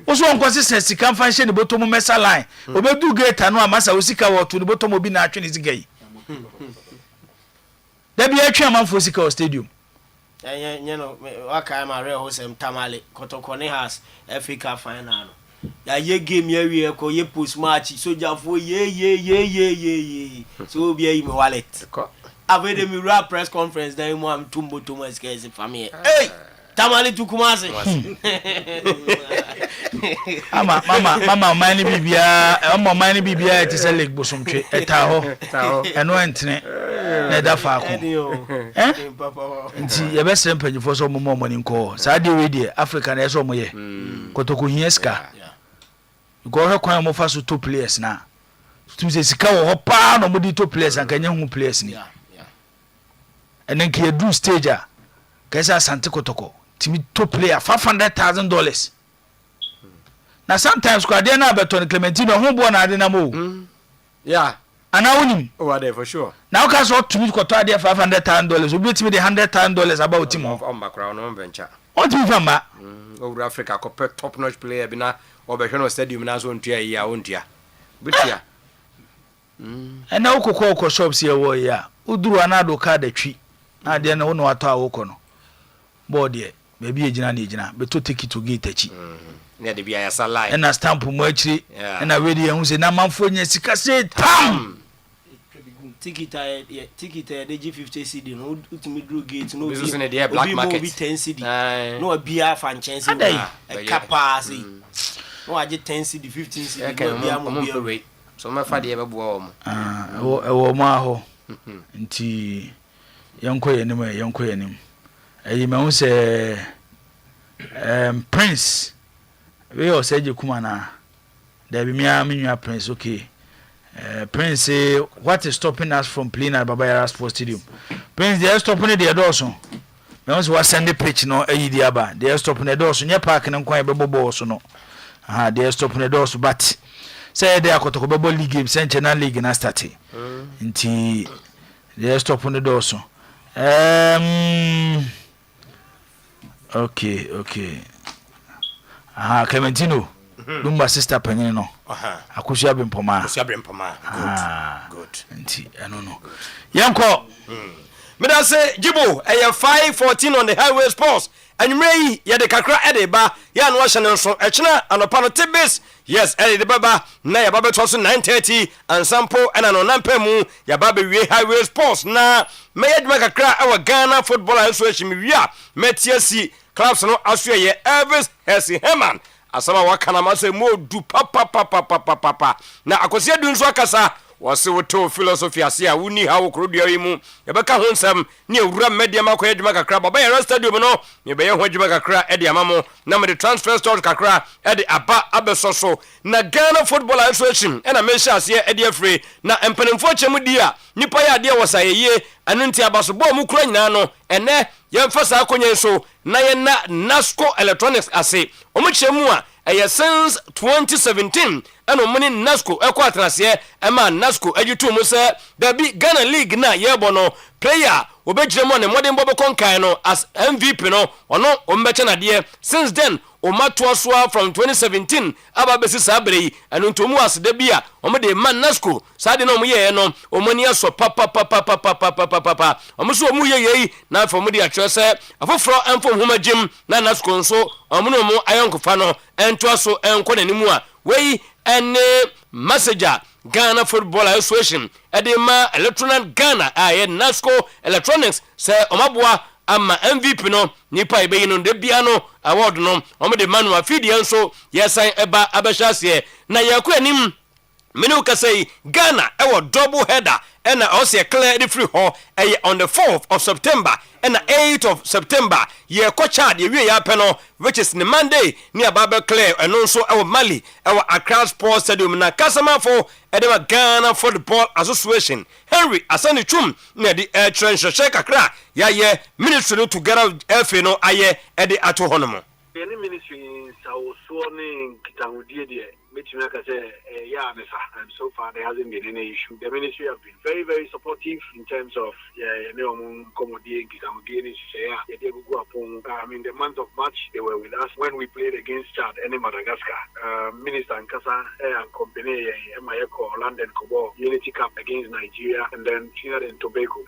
oso onkwase sika mfa hye ne botomo mesa line obedu gate no amasa osika woto ne botomo bi na atwe ne sika yi da bi atwe manfo sika o stadium you know waka ma re ho sem tamale kotokone has Africa final no ya ye game ya wi ko ye post match soja fo ye so bi ayi me wallet avede mi rap press conference dan mo am tumbo skeze family hey tamale tukumase mama mani bibia ti se leg bosomtwe eta ho eno entene na da fa ko nti ye be sere mpanyifo so mo mani nko sa de we de Africa na eso mo ye kotoko hieska go he kwan mo fa so top players na tum se sika wo ho pa no mo di top players an kanya hu players ni enen ki edu stage a kaisa asante kotoko timi top player $500,000 na sometimes kwa de na beton Clementino ho bo na ade na mo yeah ana wonim over there for sure now ka so tumi koto ade $500,000 obi timi de $100,000 about him on background no venture o timi famba over Africa ko top notch player bi na obehwe no stadium na so ntua yi a ontua bitia ena ukoko shops ye wo ya uduru anado ka da twi na de na wono ato awoko no board ye baby ejina na ejina beto take to gate achi na de bia ya salai ena stamp mo achiri ena wedi ehun se na manfo nya sika se tam tikita de G50 CD no ultimate drew gate no bi ne de black market bi 10 CD no bia fan chance e capacity no aje 10 CD 15 CD no bia mo bia so ma fa de be bo wo ewo ma ho nti yanko yenim eyi ma hu se Prince we o seje kuma na da bi miya Prince okay Prince what is stopping us from playing at Baba Yara Sports Stadium Prince they are stopping the doors me wan say what send the pitch no eyi di aba they are stopping the doors nya park ne nkwan be bobo so no they are stopping the doors but say they are kotoko bebo league game Central League na start nti they are stopping the doors Okay. Clementino. Lumba sister Penino. Akusha Bimpoma. Good. I don't know. Yanko. Me da say Jibo, 5:14 on the highway sports. And Ray, ya de kakra edeba, ya no channel so echna anopa no tibis. Yes, de baba, na ya baba to 9:30 and sample and an onampemu ya baba we highway sports na me yedma kakra our Ghana Football Association me wia metiasi clubs no aso ye Elvis Hesi Herman. Asama wakana ma say mo du papa na akosia du nso akasa wase woto philosophy ase a wuni ha wo krodua yi mu ye beka ho nsam ne ewura media makwa adwuma kakra baba ye stadium no ye be ye ho adwuma kakra e de amamo na me de transfer store kakra e de aba abesoso na Ghana Football Association e na me sha ase e de afre na empenemfo chemu di a nipa ya de wosaye anu nti abaso bo mu kura nyina no ene ye mfasa akonye so na ye na Nasco Electronics ase omu chemu a since 2017 and money Nasco equatrase ema Nasco ajutu mu se da bi Ghana League na yebo no player obejiremo ne modern bobo konkan no as MVP no ono ombeche na de since then omatoasoa from 2017 aba besi sabre anu ntomu as da bia omde man Nasco sade no omye no omani aso papa omuso omu ye na for mu de atwese afoforo emfo homa jim na Nasco nso omuno mu ayonkofa no entoaso enko nanimu a wei ene messenger Ghana Football Association edema Electronic Ghana aye Nasco Electronics se omaboa ama MVP no nipa ibe no de bia no award no omde manual feed enso yesan eba abehase na yakọ anim menu ka say Ghana ewo double header and also clear the free hall on the 4th of September and the 8th of September ye kochad ye we ya peno which is the Monday near Babel Clear and also our Mali our Accra Sports Stadium na kasama for edema Ghana Football Association Henry Asani Chum near the air train sheka kra ya ye ministry together FA no aye ede ato honomo any ministry so ni kitangudie die and so far there hasn't been any issue. The ministry have been very, very supportive in terms of I mean the month of March they were with us when we played against Chad and Madagascar. Minister Nkasa and company London Kobo Unity Cup against Nigeria and then Trinidad and Tobago.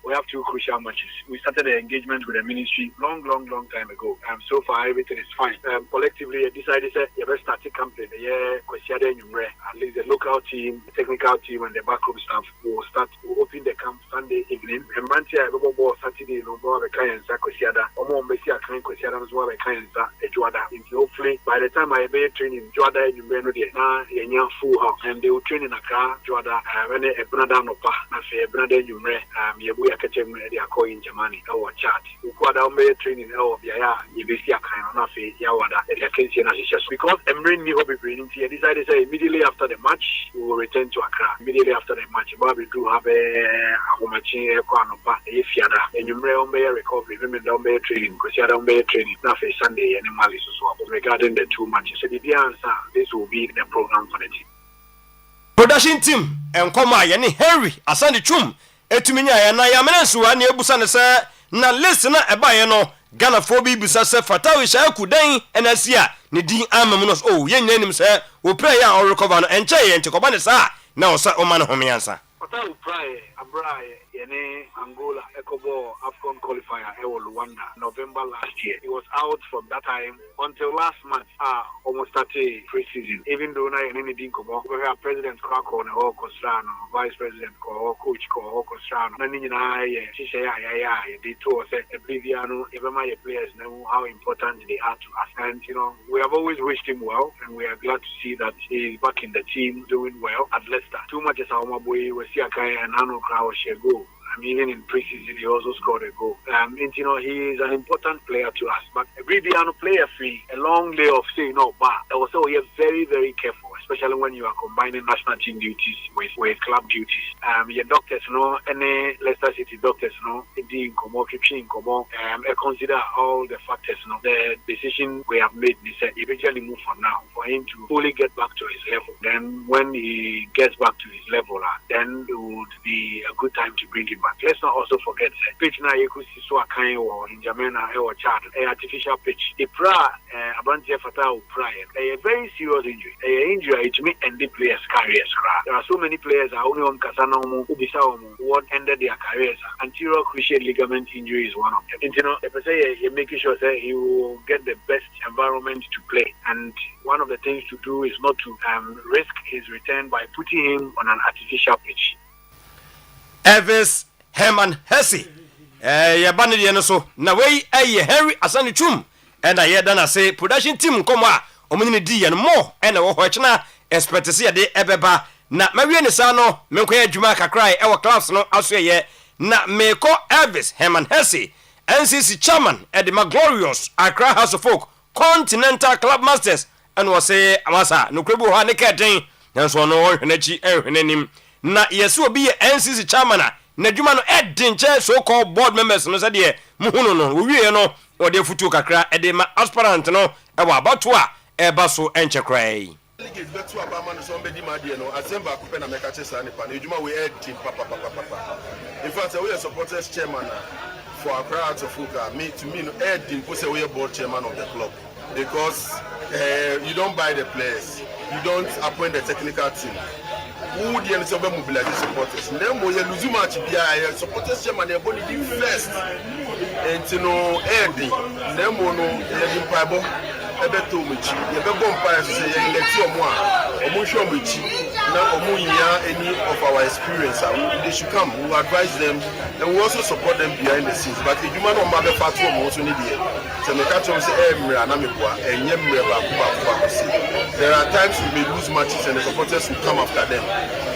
We have two crucial matches. We started the engagement with the ministry long time ago. So far everything is fine. Collectively decided that you best start a campaign. At least the local team, the technical team, and the backroom staff will open the camp Sunday evening. And Mantia, Saturday, hopefully by the time I be training Joada in Jumbeno, full house, and they will train in Accra, Joada, when a brother no pa, a brother Jumre, Yabuya Kachem, they are calling Germany, our chat. Ukwada training, Yaya, Yabisia kind of Yawada, and because Emrin knew he decided to say immediately after the match we will return to Accra. Immediately after the match, Bobby do have a Homachi Equanopa, a Fiada, and you may recovery, women don't be training, because you don't be training, nothing Sunday and Mali regarding the two matches. So the answer, this will be the program for the team. Production team and come yani Henry Asante Chum etuminya ya na ya menenso ani ebusa ne se na listen na eba ye no Ghana fobi bisa se fatawi sha kudan enasia ne din amamu no oh ye nyanim se wo pray ya o recover no enche ye nche koba ne sa na o sa o ma no homiansa fatawi pray abraye yene Angola Ecobo Afcon qualifier Luanda November last year. He was out from that time until last month. Almost started pre-season. Even though I didn't come up, we have President Kwako or Costrano, Vice President or Coach or Costrano. They told us Obliviano, even my players know how important they are to us. And we have always wished him well, and we are glad to see that he is back in the team doing well at Leicester. Too much as our boy was Siakai and Ano Krao Shego. Even in pre-season, he also scored a goal. He is an important player to us. But every player free, a long day of saying no, but also we are very, very careful. especially when you are combining national team duties with club duties. Your doctors, any Leicester City doctors, consider all the factors, the decision we have made. They said eventually move from now for him to fully get back to his level. Then when he gets back to his level, then it would be a good time to bring him back. Let's not also forget that pitch now you could see so a kind or in Jamaica or Chad, an artificial pitch. The Abantia Fatah a very serious injury. An injury it may end the players' careers. There are so many players only on Casanomo what ended their careers. Anterior cruciate ligament injury is one of them. If say you're making sure that he will get the best environment to play. And one of the things to do is not to risk his return by putting him on an artificial pitch. Elvis Herman Hesse. Yabanidi so. Na way Harry Asani Chum. And I hear dana say production team come omini di and more and a watchna expect to see a day ebeba. Na Maria Nisano, Menkoya Juma Kakrai, our class no aswe na meko Elvis Herman Hesse. NCC chairman at the Maglorious Accra House of Folk Continental Club Masters and was say Amasa no krebu ha ne keten nanso no hwenachi ehwenanim na yeso be NCC chairman na dwuma no edin che so called board members no said de muhunu no wie no o de futu kakra e de ma aspirant no e wa abato a e ba so enche krai betu abama no so mbedi ma de no asemba akupe na meka che sa nipa na dwuma we edin papa in fact we supporters chairman for Accra House of Folk, to me, Ed Dimpo we are board chairman of the club because you don't buy the players, you don't appoint the technical team. Who the answer mobilize the supporters? Then we lose much. Supporters chairman they body the first, and Ed. Then we no Dimpo. Ebeto Michi, Ebebo Empire say elect Omushombichi, now Omunya any of our experience. They should come, we will advise them and we also support them behind the scenes. But the human on Mabe Fatu also need it. So the catch say and there are times we may lose matches and the supporters will come after them.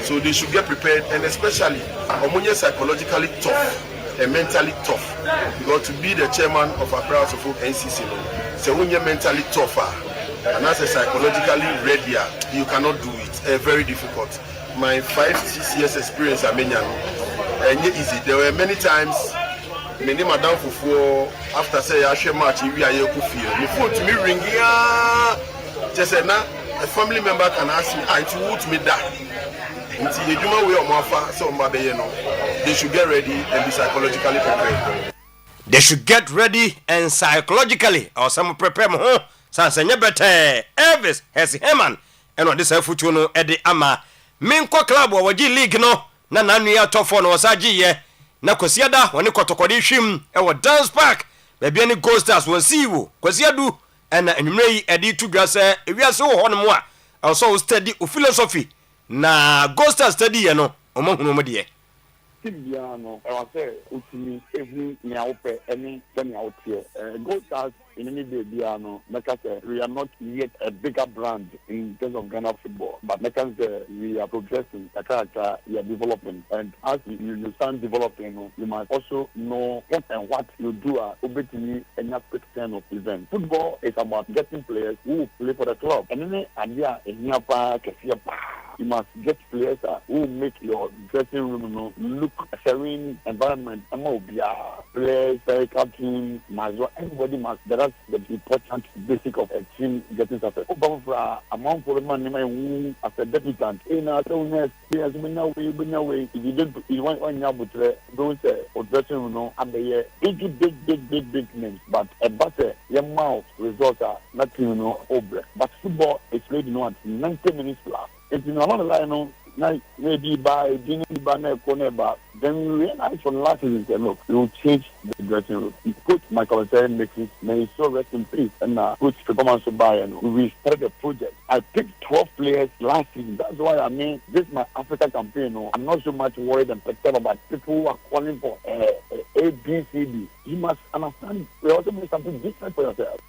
So they should get prepared and especially Omunya psychologically tough and mentally tough. Because to be the chairman of Accra House of Folk NCC, so when you're mentally tougher and as a psychologically readier, you cannot do it. Very difficult. My 5-6 years experience at Menyan, and yet easy. There were many times, many Madame Fufu after say I share match, we are here to feel. The phone to me ring, just said now a family member can ask me, I to me that. Until you do my way of Mafa, so they should get ready and be psychologically prepared. They should get ready and psychologically or some prepare mo sanse better Elvis Hesse Herman and on this futu no e de ama minko club wo gi league no na nanu ya top 4 no wasaji ye na kwasiada woni kotokode hwim e wo dance park be bia ni Gold Stars won siwo kwasiadu and enumre yi e di tudwa se ewiase wo ho no mo a also study philosophy na Gold Stars study ye no omohunu mo de Biano, I was say, Utimi, every Niaope, any semi out here. Gold Stars in any day, Biano, we are not yet a bigger brand in terms of Ghana football, but we are progressing, we are developing, and as you start developing, you must also know what and what you do obviously any aspect of event. Football is about getting players who play for the club, and any idea in you must get players who make your dressing room look a serene environment. Players, captain, everybody must. That's the important basic of a team getting success. Among foreign as a debutant, in our players, if you did, you want those dressing room and the big names, but a better young mouth results are nothing over. But football is played 90 minutes plus. If you know line, maybe by dinner, then we realize from last season, look, we will change the dressing room. Coach Michael Sayer may so rest in peace, and Coach Performance Bayern, we started the project. I picked 12 players last season. That's why this is my Africa campaign. I'm not so much worried and concerned about people who are calling for A, B, C, D. You must understand, we also make something different for yourself.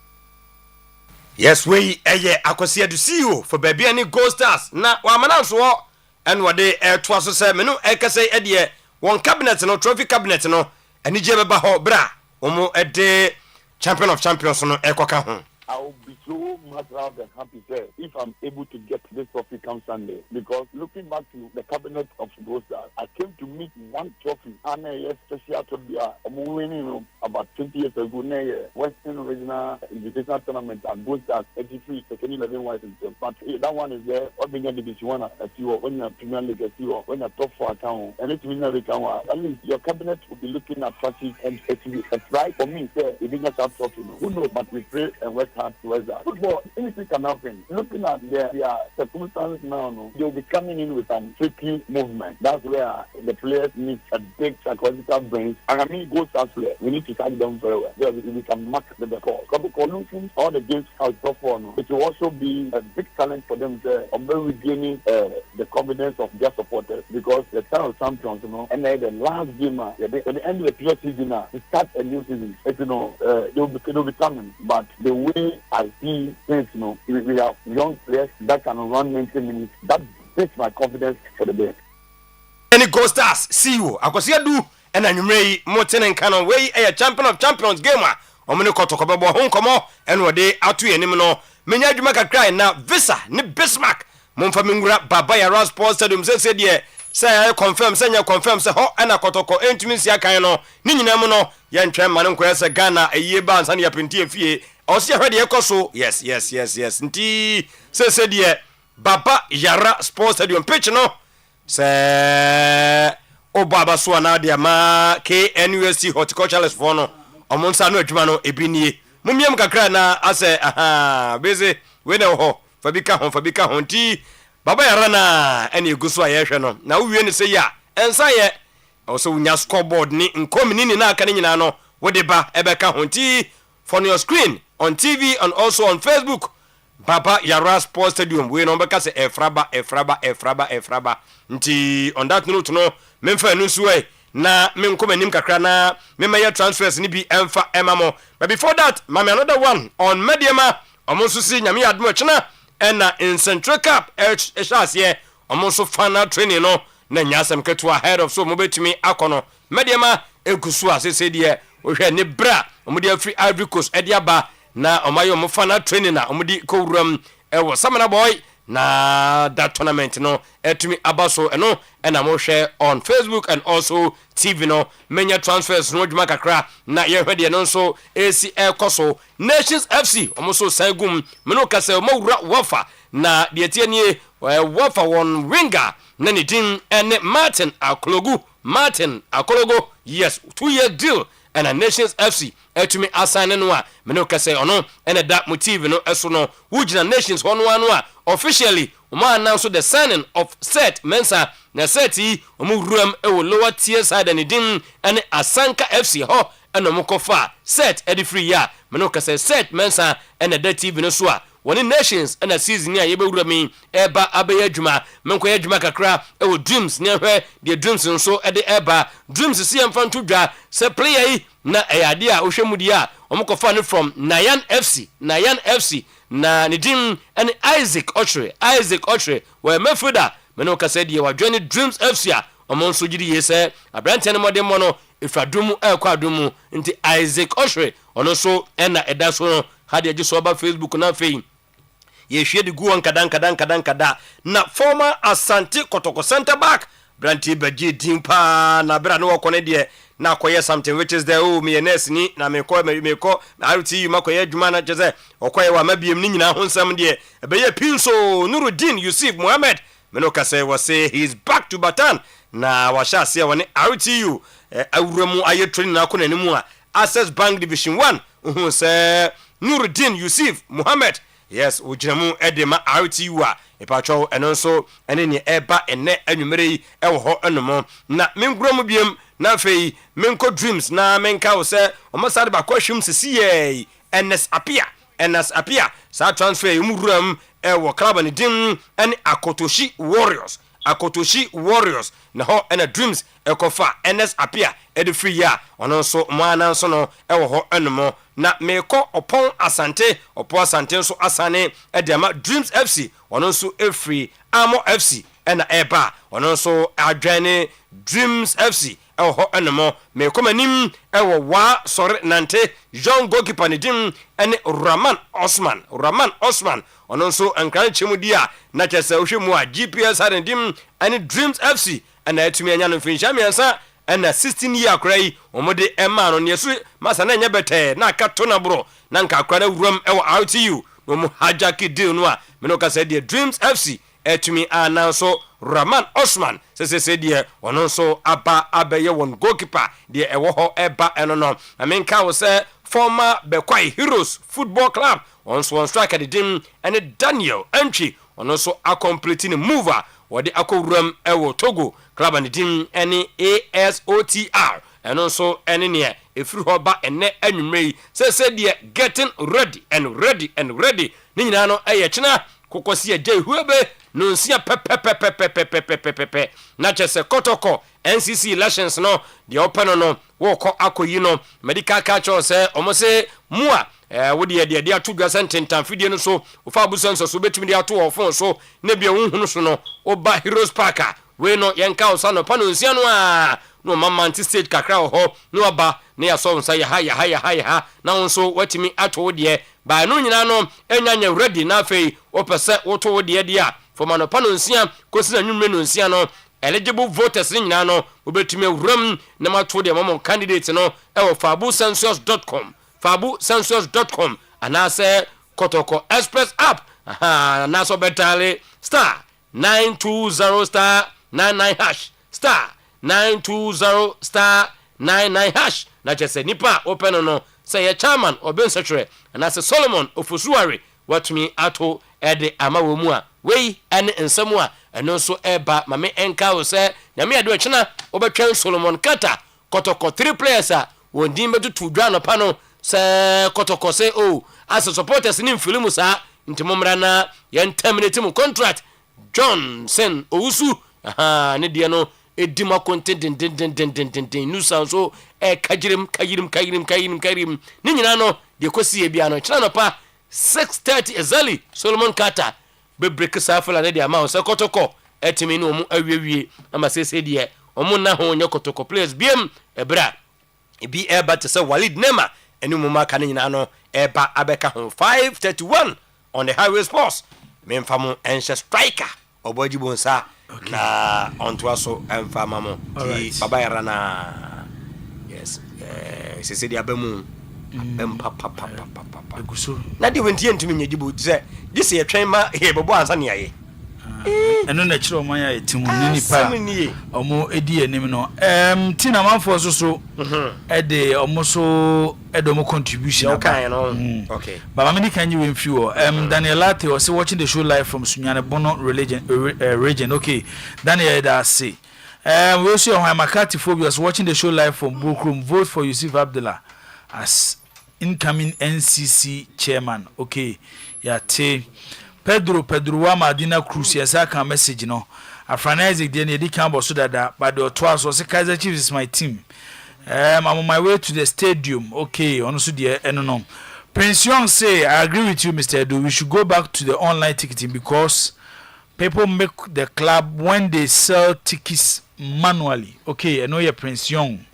Yes, we akwasi adu CEO for baby any Gold Stars na wa mananso and what they twas so say me no e kase e de won cabinet no trophy cabinet no ani je beba ho bra omo e de champion of champions no e koka ho. I will be so much rather than happy, sir, if I'm able to get this trophy come Sunday. Because looking back to the cabinet of Gold Stars, I came to meet one trophy. And a special trophy. I'm winning about 20 years ago. Western Regional Invitational Tournament at Gold Stars 83, second 11 Washington. But that one is there. What being Division 1 at you, when you're Premier League at you, when you're top 4 account, and it's winner account. At least your cabinet will be looking at trophies and it will be a pride for me, sir. If you just have trophy, who knows? But we pray and work hard towards that. Football, anything can happen. Looking at their circumstances now, they'll be coming in with some tricky movement. That's where the players need a big psychological brain. And I mean, Gold Stars players, we need to target them very well. So we can mark the record. Because losing all the games out perform, it will also be a big challenge for them to regaining the confidence of their supporters. Because the time of champions, and then the last game, at the end of the previous season, to start a new season, they'll be coming. But the way I see things, we have young players that can run 90 minutes. That takes my confidence for the day. Any Gold Stars, see you. Akosi Adu, and Anumrei, Moten and Canon, way a champion of champions gamer. Omini Kotokobabo, home come on, and what they out to Enimino. Menya Jumaka cry now, Visa, ni Bismarck. Mumfamingra, Babaya Ross Paul Stadium said, yeah. Say I confirm, say you confirm, say ho, and a Kotoko, and to me, Siakano, Ninamono, Yan Tram, Manunquesa, Ghana, a year bounce, and your pinty fee. Or see already a coso, yes. Nti, said, yeah. Baba Yara Sports Stadium pitch, no. Say, oh, Baba Swana, dear ma, KNUST horticulturalist for no. Omonsa no adwuma ebini mumiam kakra na ase aha busy we no ho fabika ho nti baba yara na ene eguso ayehwe no na wo wie ne se ya ensa ye also unya scoreboard ni nkomini ni na aka ni nyina no wo de ba ebeka ho nti for your screen on TV and also on Facebook Baba Yara Sports Stadium we no beka se efraba nti on that note no memfa enu suwe na menkomanim kakra na memaya transfers ni bi emfa emamo but before that mama another one on mediama omonso si nyame admo chena ena in Central Cup ehase omonso final training no na nyasem keto ahead of so mobetumi akono mediama egusu asese de ohwe ne bra omudi afri Ivory Coast ediaba na omayo mo final training na omudi kowuram ewo samana boy na that tournament no etumi abaso eno and I'm share on Facebook and also TV no menya transfers no djuma kakra na ye hwede no so ACL koso Nations FC omoso sagum meno kase omawura wafa na de tie nie wafa won winger na ne din ene Martin Akologo yes 2-year deal and a Nations FC etumi assign no a meno kase ono ene that motive no eso no wugina Nations one officially announce the signing of Set Mensa na Seti omuruam ewo lower tier side and din and Asanka FC ho and omokofa Set edi free ya menoka say Set Mensa and the TV no so a one Nations and a season ya yebewurami eba abeya adwuma menko adwuma kakra ewo Dreams ne hwe the Dreams nso ede eba Dreams si amfa ntodwa se player yi na eyade a ohwemudi a omokofa no from Nayan FC na nidim and Isaac Ochre where mefuda menoka said ye wa join Dreams FC a omonso gidi yese abrante ne modem no ifradumu ekwadumu nti Isaac Ochre ono so ena edaso no hade agiso ba Facebook na fein ye hwe de guwan kadan na former Asante Kotoko center back Branti Baji Dimpa na bra no wakone de na koye something which is there oh me nurse ni na me ko RTU makoye adwuma na jeze okoye wa mabiem ni nyina honsam de ebeye Pinso Nuruddin Yusuf Mohammed menoka say was say he's back to Batan na washa say woni RTU awuramu aye training na ko nanimu a Access Bank Division 1 say Nuruddin Yusuf Mohammed yes ujiramu edema RTU a epacho enonso ene ne eba ene anwumere ewo ho enomo na menguromu biem na fei menko Dreams na menka wo se omasade ba kwahwem sisiye NS Apia sa transfer umuram ewo club ne dim ene Akotoshi Warriors na ho ene Dreams ekofa NS Apia ede free ya ononso mana nso no ewo ho enomo na meko opon Asante nso asane edema Dreams FC ononso efree Amo FC ena eba ononso adwane Dreams FC ɛwɔ hɔ ɛnemo me komanim ɛwɔ wa sɔre nante John goalkeeper ne dim ɛne Rahman Osman ɔno nso ankran kyemu di a na kyerɛ sɛ mu a GPS ha ne dim ɛne Dreams FC ɛna atumi anya no mfinhyia miɛnsa ɛna 16 year akora yi ɔmode ɛma no ne yesu masa na nyɛ bɛtɛ na aka to na boro na nka akora na wuram ɛwɔ RTU no mu hajaki deal no a me no ka sɛ deɛ Dreams FC etumi ananso Rahman Osman sese deɛ ɔno nso aba abɛyɛ won goalkeeper deɛ ɛwɔ hɔ ɛba ɛno no amenka wo sɛ former Bekwai Heroes Football Club ɔnso on striker de dim ɛne Daniel Entry ɔno nso accomplete ne mover wɔde akɔwuram ɛwɔ Togo club ne dim ɛne ASOTR ɛno nso ɛne ne efiri hɔ ba ɛnɛ anwumre yi sese deɛ getting ready ne nyina no ɛyɛ kyena kokosi agye huebe no nsia pepepepepepepepepe na chese kotoko NCC elections no de open no wo kɔ akoyi no medical culture say omose mua wo de ato dwa sententan fidie no so ofa abuso nso so betumi de ato ofon so na bia hunhunu so no oba Heroes Park we no yenka osa no pa no nsia no a no mama stage kakra ho no aba na ya so nsa ya ha na nso watimi ato de ba no nyina no enya ready na afei opese woto de a for no pa no nsia kosi na nwumre no nsia no eligible voters nyina no obetumi awuram na mato de mama candidate no e fabucensus.com anase kotoko express app na so betale star 920 star 99 hash star 920 star 99 hash na chese nipa open no say ya chairman obensetre anase Solomon Ofosuare watumi ato ede amawo mu a wei ene nsemu a eno so eba mame enka wo se nyame ade ochena obetwen Solomon Kata kotoko 3 players a wondin betutu dwa no pa no se kotoko se as supporters ni mfilimu sa ntimomra na yen terminate mu contract Johnson Owusu ne de no edima content den nu sound so kajirim ni nyina no de kosi e bia no kyena no pa 6:30 ezali Solomon Kata be break safala na de ama so kotoko etimi no mu awie ama sese de omu na ho nya kotoko players biem ebra ebi eba te se Walid Nema enu mu maka nyina no eba abeka ho 5:31 on the highway sports memfamu enche striker oboji bonsa na onto aso emfama mo ti baba yara na yes sese de abamu papa eguso na de wenti entumi nyajibo se this ye twen ma he bobo ansa ne aye eno na kire oman ya etimu ni nipa omo edi enim no ti na manfo so ede omo so edo contribution okay no okay baba me kan you mfi wo Daniel Late was watching the show live from Sunyane Bono region okay Daniel da say we also on Makati Phobias watching the show live from Bukrum. Vote for Yusuf Abdullah as incoming NCC chairman okay ya te Pedro wa Madina Cruz yesa kan message no Afrana Isaac de ne di kan bo so dada but the twice was Kaizer Chiefs is my team. I'm on my way to the stadium. Okay, honestly dear no. Prince Young say I agree with you Mr. Edu. We should go back to the online ticketing because people make the club when they sell tickets manually. Okay, I know you're Prince Young.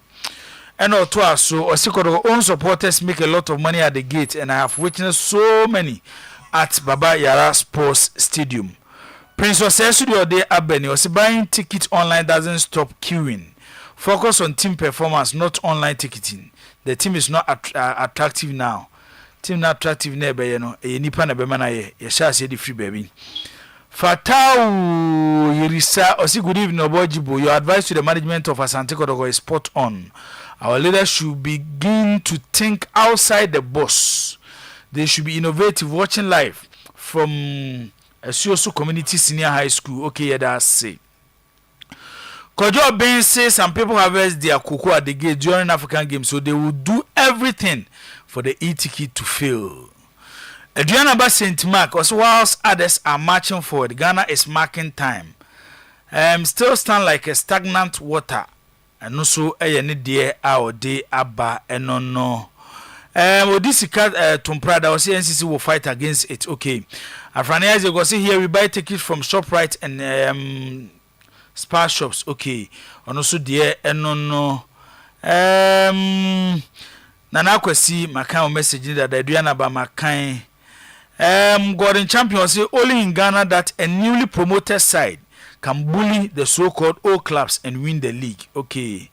And also so Osikodo own supporters make a lot of money at the gate and I have witnessed so many at Baba Yara Sports Stadium. Prince was studio day Abeni was buying tickets online doesn't stop queuing. Focus on team performance, not online ticketing. The team is not attractive now. Team not attractive never, you know. Nipa na bema na ye shall say the free baby. Fatau Yerisa Osi good evening Obojibo. Your advice to the management of Asante Kotoko is spot on. Our leaders should begin to think outside the box. They should be innovative. Watching live from Siosu Community Senior High School. Okay, yeah, that's say. Kojo Ben says some people harvest their cocoa at the gate during African games, so they will do everything for the e-ticket to fail. Adriana Ba St. Mark, also whilst others are marching forward, Ghana is marking time. Still stand like a stagnant water. And also, any day our day abba and no. This Tumprada was NCC will fight against it. Okay. Afrania go see here we buy tickets from ShopRite and Spar shops. Okay. Ono so de eno no. Nana kwesi makan message that the Adriana ba makan. Gordon Champion say only in Ghana that a newly promoted side can bully the so-called old clubs and win the league. Okay.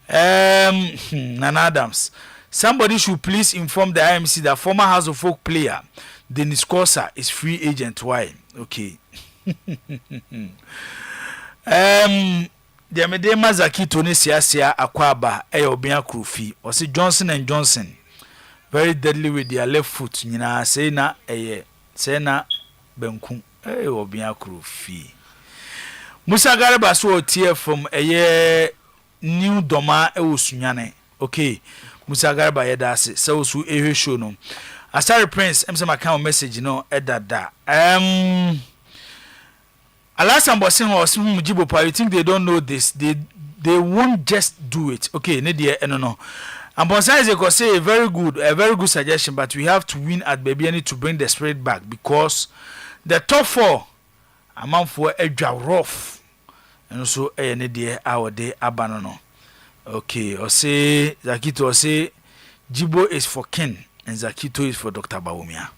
Nana Adams. Somebody should please inform the IMC that former House of Folk player Dennis Kosa is free agent. Why? Okay. The Medema Zaki Tony Siasia Akwaba Obia Krufi or say Johnson and Johnson very deadly with their left foot. Nina say na Sena Benkum Obia Krufi. Musa Garba so tear from New Doma Sunyane. Okay. Musa Garba yedase so su show no. Asari Prince say my account message no edada. Alasan Bosin was Mujibo Pa, you think they don't know this? They won't just do it. Okay, no. And Bonsa is say a very good suggestion, but we have to win at Baby to bring the spirit back because the top 4 amount for a rough and also any day our day abanono. Okay, or say Zakito or say Jibo is for Ken and Zakito is for Dr. Baumia.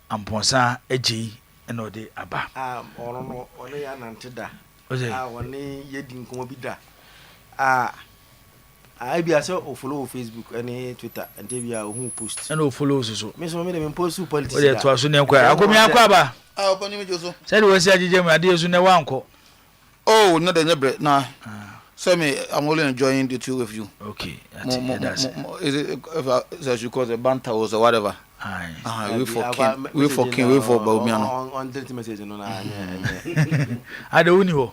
And Bonsa Eji. No de aba ono ya nantida oje woni yedin komo bida I be aso o follow Facebook and Twitter and dey who post and o follow so me so me post politics oje to aso ne kwa akomi akwa ba opani me joso said we say agije mu ade ezu ne wanko oh no de nyebre na so me I'm only enjoying the two with you. Okay, that's is it as you call the banter or whatever. We for Baumiano. On the message no na. I don't know.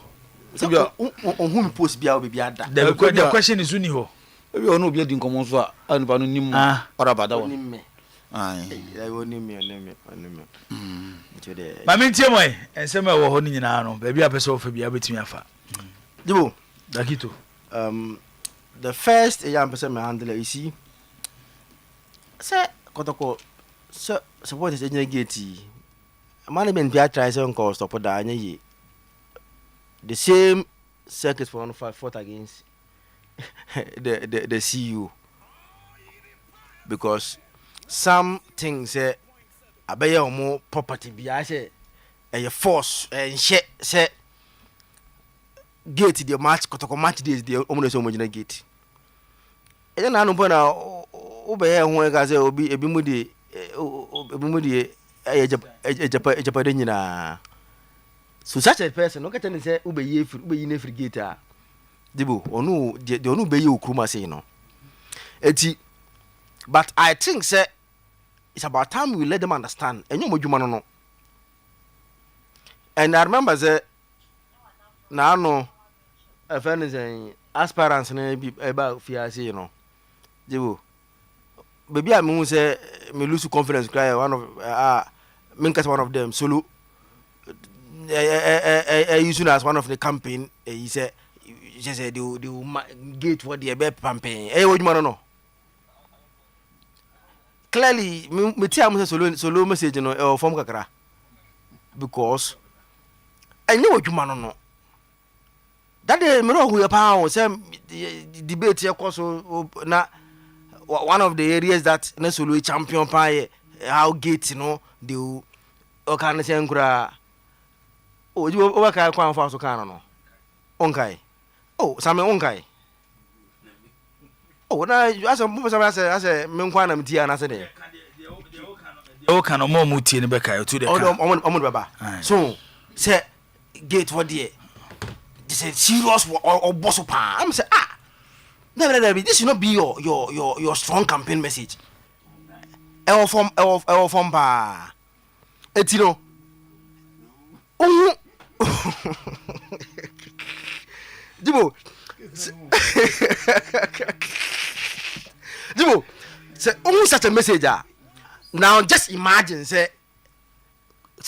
So who post bia obi bia da. The question is uni ho. Maybe ono bia din komo so a anba no nim ora bada wo. I woni me. Ma mentie moy, ensem e wo ho ni nyina no. Ba bia pese wo fa bia betimi afa. Dibo, Dakito. The first person me handle you see. Say kotoko so support is enye gate. Management bia try say on stop da anya yi. The same circuit for 1 fought against the CEO because some things say abeye omo property bia say a force and say gate the match kotoko match days the omo so omojina gate e na anu bona obeye ho ga say obi ebi mu de ejapa nyina so such a person no can say ubeyi na free gate a dibo onu de onu beye okruma say no eti but I think say it's about time we let them understand enyo modwuma no and I remember say na no a friend is aspirants na be about fiase you know dibo baby I mean say me lose confidence cry one of one of them solo using as one of the campaign he said the gate for the be campaign what you no clearly me tia am say solo message no form kakra because enye what you no that day me no who pa say debate here cause na one of the areas that na solo champion pa how gate you know they o kan say nkura o ji o ka kwa fa so kan no onkai oh same onkai oh na asa mo asa me nkwa na mtia na se de o kan o mo mutie ne be kai to de kan o baba so say gate for there this is serious or boss pa I'm say never this should not be your strong campaign message e form pa etino Dibo say such a message now just imagine say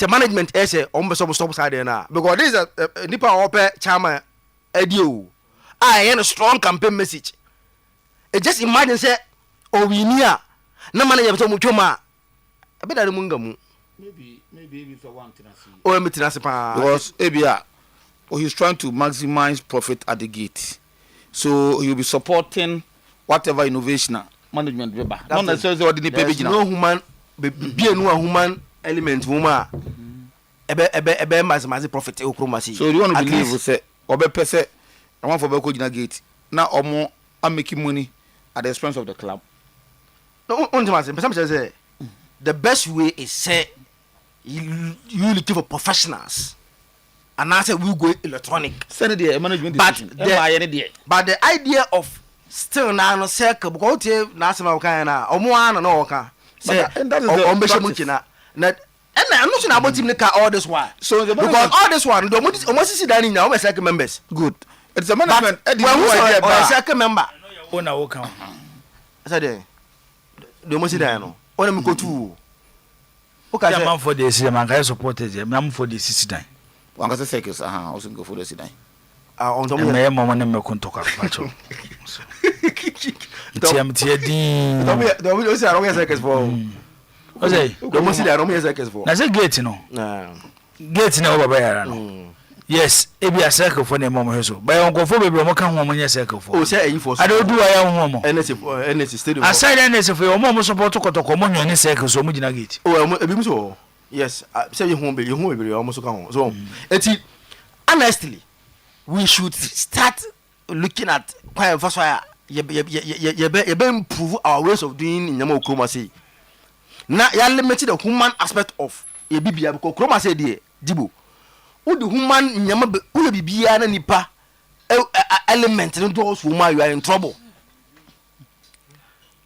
management say stop side na because this is a nipa ope chairman edio a strong campaign message just imagine say we near na manager to mutwoma abeda ne mungamu maybe for one thing I see o emitina se pa because ebia or he's trying to maximize profit at the gate. So he'll be supporting whatever innovation management. Not necessarily what the there's no human, be no human element. Woman, ebe maximize profit. So you want to believe we say, obe pese, I want for Beko Jina gate. Now omo are making money at the expense of the club. No, say the best way is say you looking for professionals. And I said we go electronic. Send the management but the idea of still now no circle because na asema okan na omo an na okan say and that is the and I'm not sure about him all this one. So because all this one the almost see that in our circle members. Good. It's a management when circle member Ona okan. I said the almost see that no. Ona me go to. Okay, I'm for this man can support it. I'm for this sit One can say circles also go for the sit on some me mama na me kon talk about. TMT din. Don't we say I don't circles for. Ose, the most there no circles for. Na say gate no. Gate na baba yara no. Yes, e be a circle for na mama so. By on go for be mo kan ho mo nya circle for. Oh, say e for. I don't do aya ho mo. NS stadium. Aside NS for mo mo support kotoko mo nwane circle so mo gina gate. Oh, e bi so. Yes, say you be almost kan ho. So, eti honestly, we should start looking at quite first why you improve our ways of doing in Yama Okroma say. Now you limited the human aspect of a bibia because Okroma say there, Dibo. Who the human in Yama who the bibia and nipa element in those woman you are in trouble.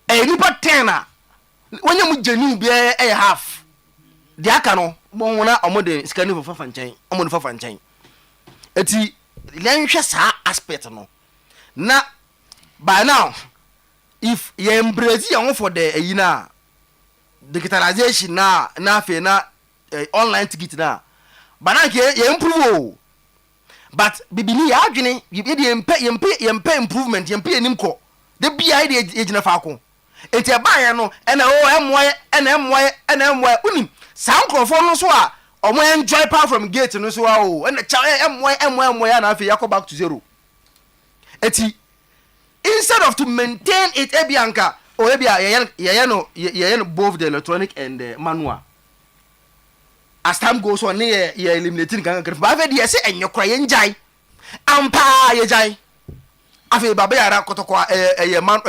A nipa tenner when you genuine be a half. The akano mona omode scanning for fanchain, omode for fanchain. Eti lenhwe sa aspect no. Na by now if you embrace you for the yina digitalization na fe na online ticket na but na you improve but bibini ya adwene yempe improvement yempe enimko de bia ide ejina fa ko eti ba ya no ena emoye unim sound crofon no so a omo enjoy power from gate no so a ena cha emoye na fe yakọ back to zero eti instead of to maintain it ebianka or ebia ye both the electronic and the manual as time goes on ye eliminating kan kan ba fe de say enyokra ye njai ampa ye jai afi baba yara kotoko ye man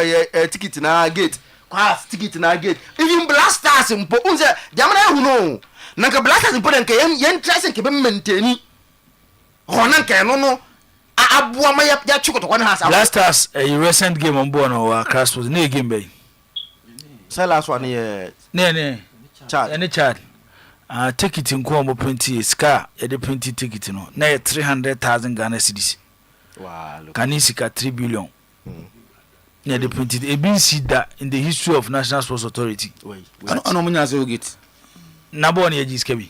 ticket na gate kwa ticket na gate even blasters mpo unse jamana hu no nanka blasters mpo den ka ye trace ke be maintain honan ka no abuwa ma ya chukotoko na hasa blasters a recent game on board or crash was no game bay say last one ye ne chat any chat ticket nko mo print ska e de print ticket no na 300,000 Ghana cedis. Wow, Kanisika 3 billion. Yeah, they printed a BC that in the history of National Sports Authority. Wait. I don't mean as you get. Nabo on edges kebi.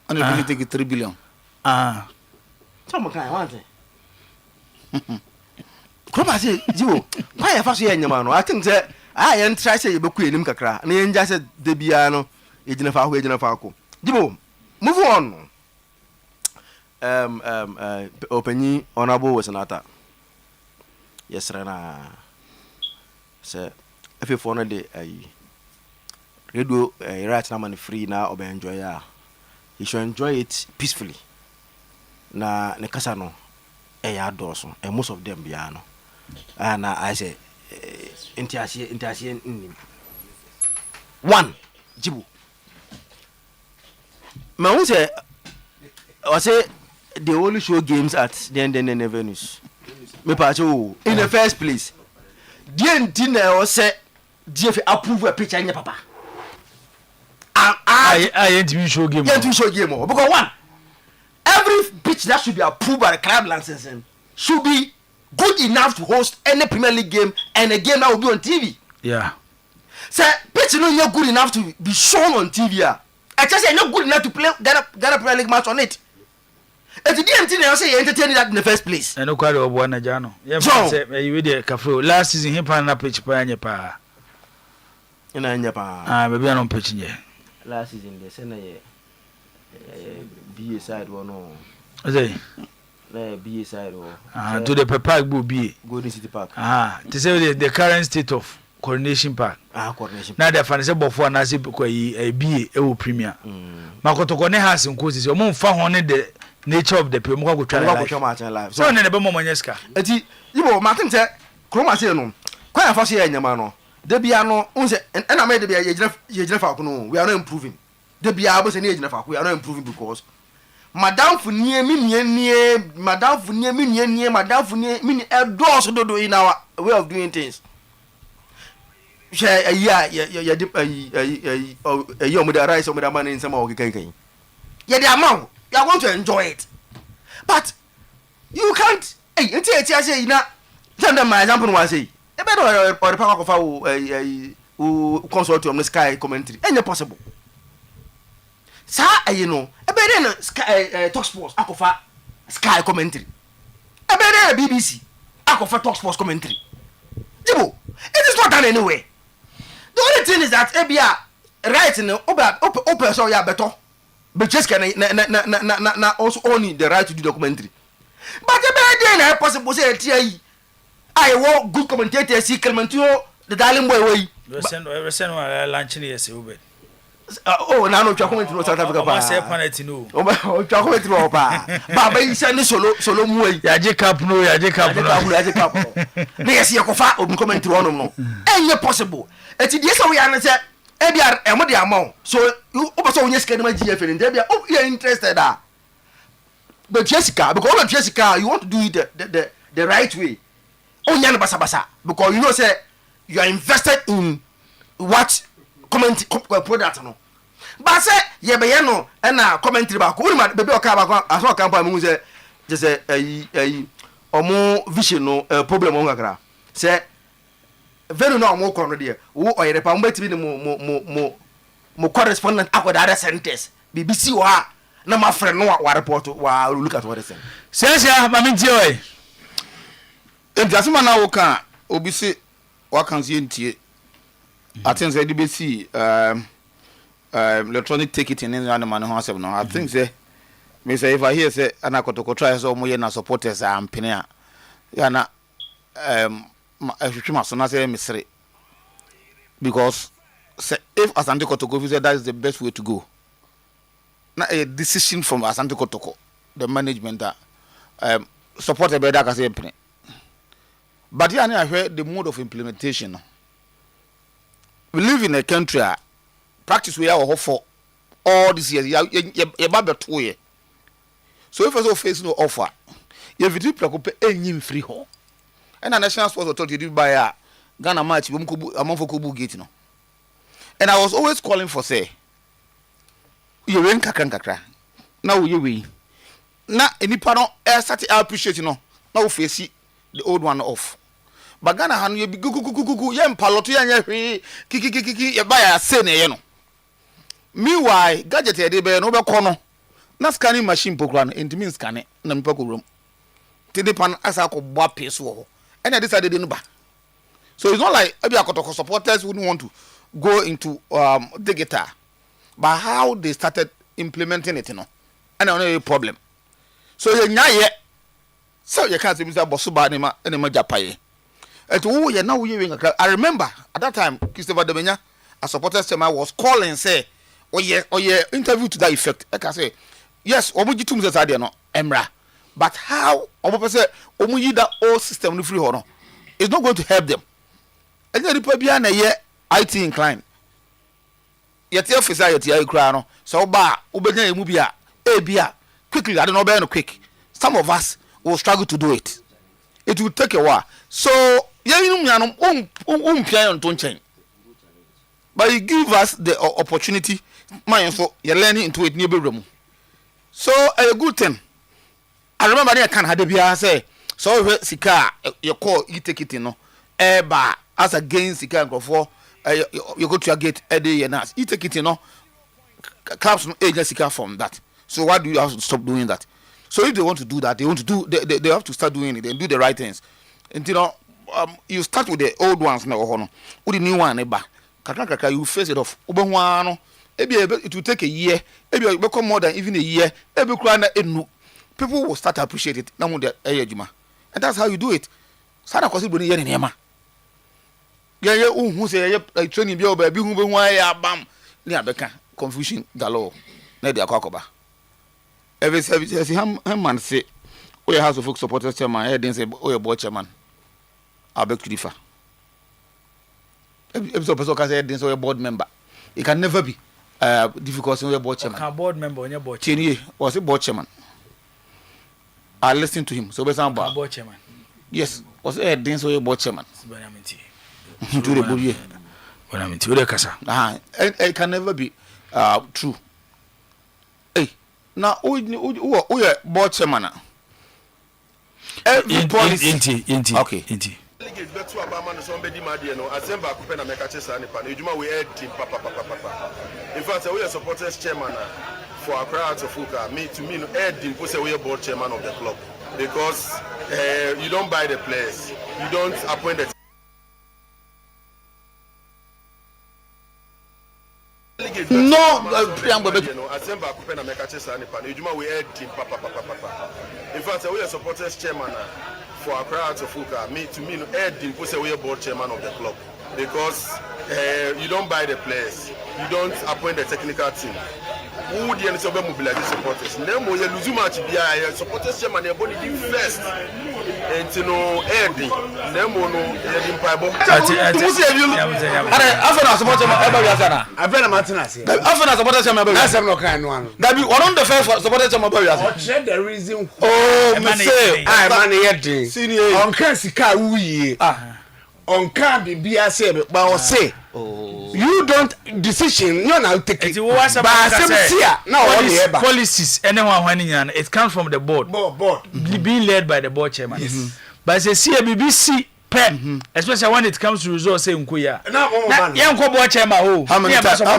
And you take 3 billion. Some kind want it. Come on, say, Jibo. Why first year nyama no? I think that I am try say you be ku enim kakra. Na yen just de bia no, ejina fa ho ejina fa ko. Jibo, move on. Openyi honorable was another. Yes, Rana. Sir, if you phone the radio right now money free now or enjoy ya. You should enjoy it peacefully. Na nekasa no ya doso and most of them biano. And I say intiasie one Jibu. Me who say I say they only show games at the venues. Me pacho in the first place. The dinner or say DF approve a picture in your papa. I ain't to show game. Yeah, to show game because one every pitch that should be approved by the club licensing should be good enough to host any Premier League game and a game that will be on TV. Yeah. Say pitch no you're good enough to be shown on TV. I just say not good enough to play Ghana Premier League match on it. And the DMT say entertain that in the first place. And no quite of one Jano. Yeah, say you did cafe last season him pan up pitch pa anya pa. In anya pa. Maybe I'm pitching ye. Last season they say na ye be side one no. Okay. BA side or to the park will be Golden City Park. To say the current state of Coronation Park. Coronation. Now the financial before Nasi a BA premier. Makotokone has in courses, your mom found the nature of the Pemo life. So, in the Bomonesca. You Martin said, Chroma say no. Quite a fussy in your man. The piano, and I made the Yajaf, we are not improving. The Biabos and Yajaf, we are not improving because Madame Fournier, Madame Fournier, Madame Fournier, doors to do in our way of doing things. Share a year, you with the rice of the money in some of the cake. Yet the amount, you are going to enjoy it. But you can't, I say, send them my example was say, a better or the power of who consult on the sky commentary, any possible. Sir, you know, a better sky talk sports, Akofa sky commentary. A better BBC, Akofa talk sports commentary. Jibo, it is not done anyway. The only thing is that Ebia right in the open so ya better. But just can also only the right to do documentary. But a better than possible say I want good commentators see Clementino the darling boy. Resend lunch yes, Ubed. Oh, now no chocolate to South Africa. I say panetino. Oh, chocolate to Opa. Baba is sending solo way. Yajikap no, Yajikap. Yes, Yakofa or comment to one no. Any possible. And yes, we answer. Ebia and what the amount. So you also yes, can my GF and Debia. Oh, you're interested. But Jessica, because of Jessica, you want to do it the right way. Oh, Yana Basabasa. Because you know, say you are invested in what comment product no. But say ye be no and na commentary ba ko ma bebe o ka ba aso ka pa mu say just say omo vision no problem on kakra say very no omo ko no de wo Oyerepa mo betimi ni mo correspondent akoda other centers BBC wa na ma friend no wa report wa look at what they say Sensia maminti oi Entasima na wo ka obi se wa kan se ntie I think say DBC electronic ticket in any man who has no. I think say me say if I hear say anakotoko try so mo ye na supporters am penia ya na ehwetwe so na say misre because say if Asante Kotoko say that is the best way to go. Na a decision from Asante Kotoko the management that supported by that say penia. But yeah I heard the mode of implementation. We live in a country practice we are for all these years. You baba 2 years. So if also face no offer, you have to preoccupy any free home. And a national sports authority did buy a Ghana match among for Kubu Gate no. And I was always calling for say you win kakra. Now you win. Na any panel start appreciate no. Now face the old one off. Bagana hanu ye gugu ye mpaloto ya nya hwe kiki ye ba ya se ne ye no meanwhile gadget ye de be no be kono na scanning machine pokura no intimi scan na mpako rom tede pan asa ko boa peso ho and I decided no ba so it's not like abi akotoko supporters wouldn't want to go into digital but how they started implementing it no and no problem so ye nya ye so you can't say Mr. Bosuba ne ma japaye. I remember at that time, Christopher Demenya, a supporter was calling say, oh yeah, interview to that effect. I can say, yes, Omujitum says I no Emra, but how Omo say Omuji that old system free honor is not going to help them. And then the Pabiana ye IT inclined. Yet your officer yet your crown, so ba Ubenya Mubia, Abia, quickly, I don't know no quick. Some of us will struggle to do it. It will take a while. So but you give us the opportunity, so you're learning into it near room. So a good thing. I remember I can't have the say, so Sika, your call, you take it in no. Eba as against Sika for you go to your gate a day and ask, you take it in no. Clubs agent Sika from that. So why do you have to stop doing that? So if they want to do that, they have to start doing it and do the right things. And you know. You start with the old ones now, with the new one, Kaka, you face it off. It will take a year, maybe become more than even a year, every crime. people will start to appreciate it. Now, and that's how you do it. Sada kwasi boni ye nema. Ye who say training bi oba bi hu be hu ya bam. Ni abeka confusion galore. Na dia kwakoba. Every service him man say we House of Folk supporters chairman, he didn't say we board chairman. I beg to differ. Every person can say didn't say board member. It can never be difficult in your board chairman. Can board member on your board chairman? Chenye was a board chairman. I listened to him. So besan board chairman. Yes, was a didn't say board chairman. To the body. When I'm into the casa. It can never be true. Hey, now who are board chairman? Every policy. Okay. Delegate betu abama no so mbedi madie no asemba akopɛ na meka kyesa ne pa na ejuma we head team papa. In fact, we are supporters chairman for Accra Arts of Fuka. Me no head team say we are board chairman of the club because you don't buy the players, you don't appoint the asemba akopɛ na meka kyesa ne pa na ejuma we head team papa. In fact, we are supporters chairman for Accra Arts of Fuka. Me no head team say we are board chairman of the club because you don't buy the players, you don't appoint the technical team. Who the end of mobilize supporters? Nemo you lose match bia supporters chairman e body give first. And no heading. Nemo no heading paibo. After supporters Abba Abena Martinez. After supporters chairman That's no kind one. That be one of the first supporters chairman Abba. Check the reason. Oh, me say I man heading. Senior On can sika uyi. On can be say but say you don't decision you now take it. Policies anyone when it comes from the board being led by the board chairman. Yes. But say BBC pen especially when it comes to results say nkoya na board chairman oh how many times I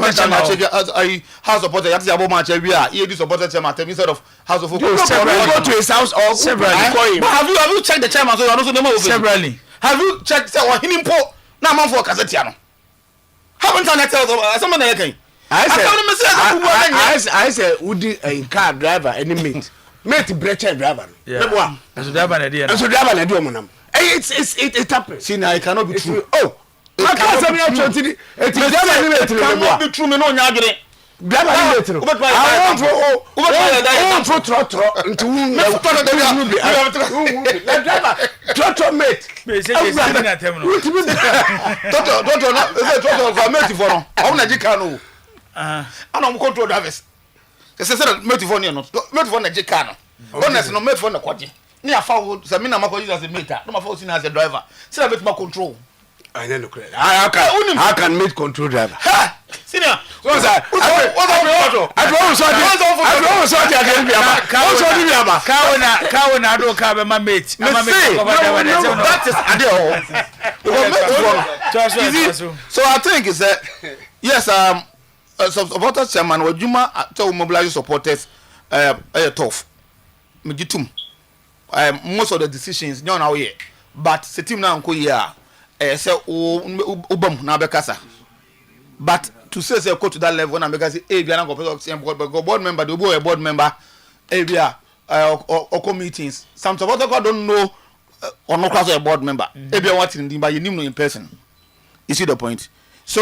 house supporter you say match every year you do supporter chairman instead of house of folk go to his house or severally. But have you checked the chairman so you also know severally? Have you checked say what him po na man for Casetiano? Haven't I tell someone again? I say Udi a car driver any mate brecher driver. Yeah. As driver na dia. As driver na dia monam. It happens. See now it cannot be true. Oh. I can't say me actually. It cannot be true me no nya adwene. Driver ni mate no. I want for trotro into driver mate. Me say this na tem no. Trotro for mate for no. How na jika no. Ana mo control drivers. Say mate for no. Mate for na jika no. Honest no mate for na kwaje. Ni afa wo say me na makoji as a mate. No ma fa as a driver. Say na mate ma control. I know correct. I can make control driver. Ha! Senior. What's that? I So I think is that yes, supporters chairman Wajuma to mobilize supporters tough. Mejitum. Most of the decisions no now here. But the team now go here. Say ubam na bekasa. But to say go to that level na because e bia na go board member dey go a board member e bia or meetings some supporters don't know or no class a board member e bia what in but you need no in person. You see the point? So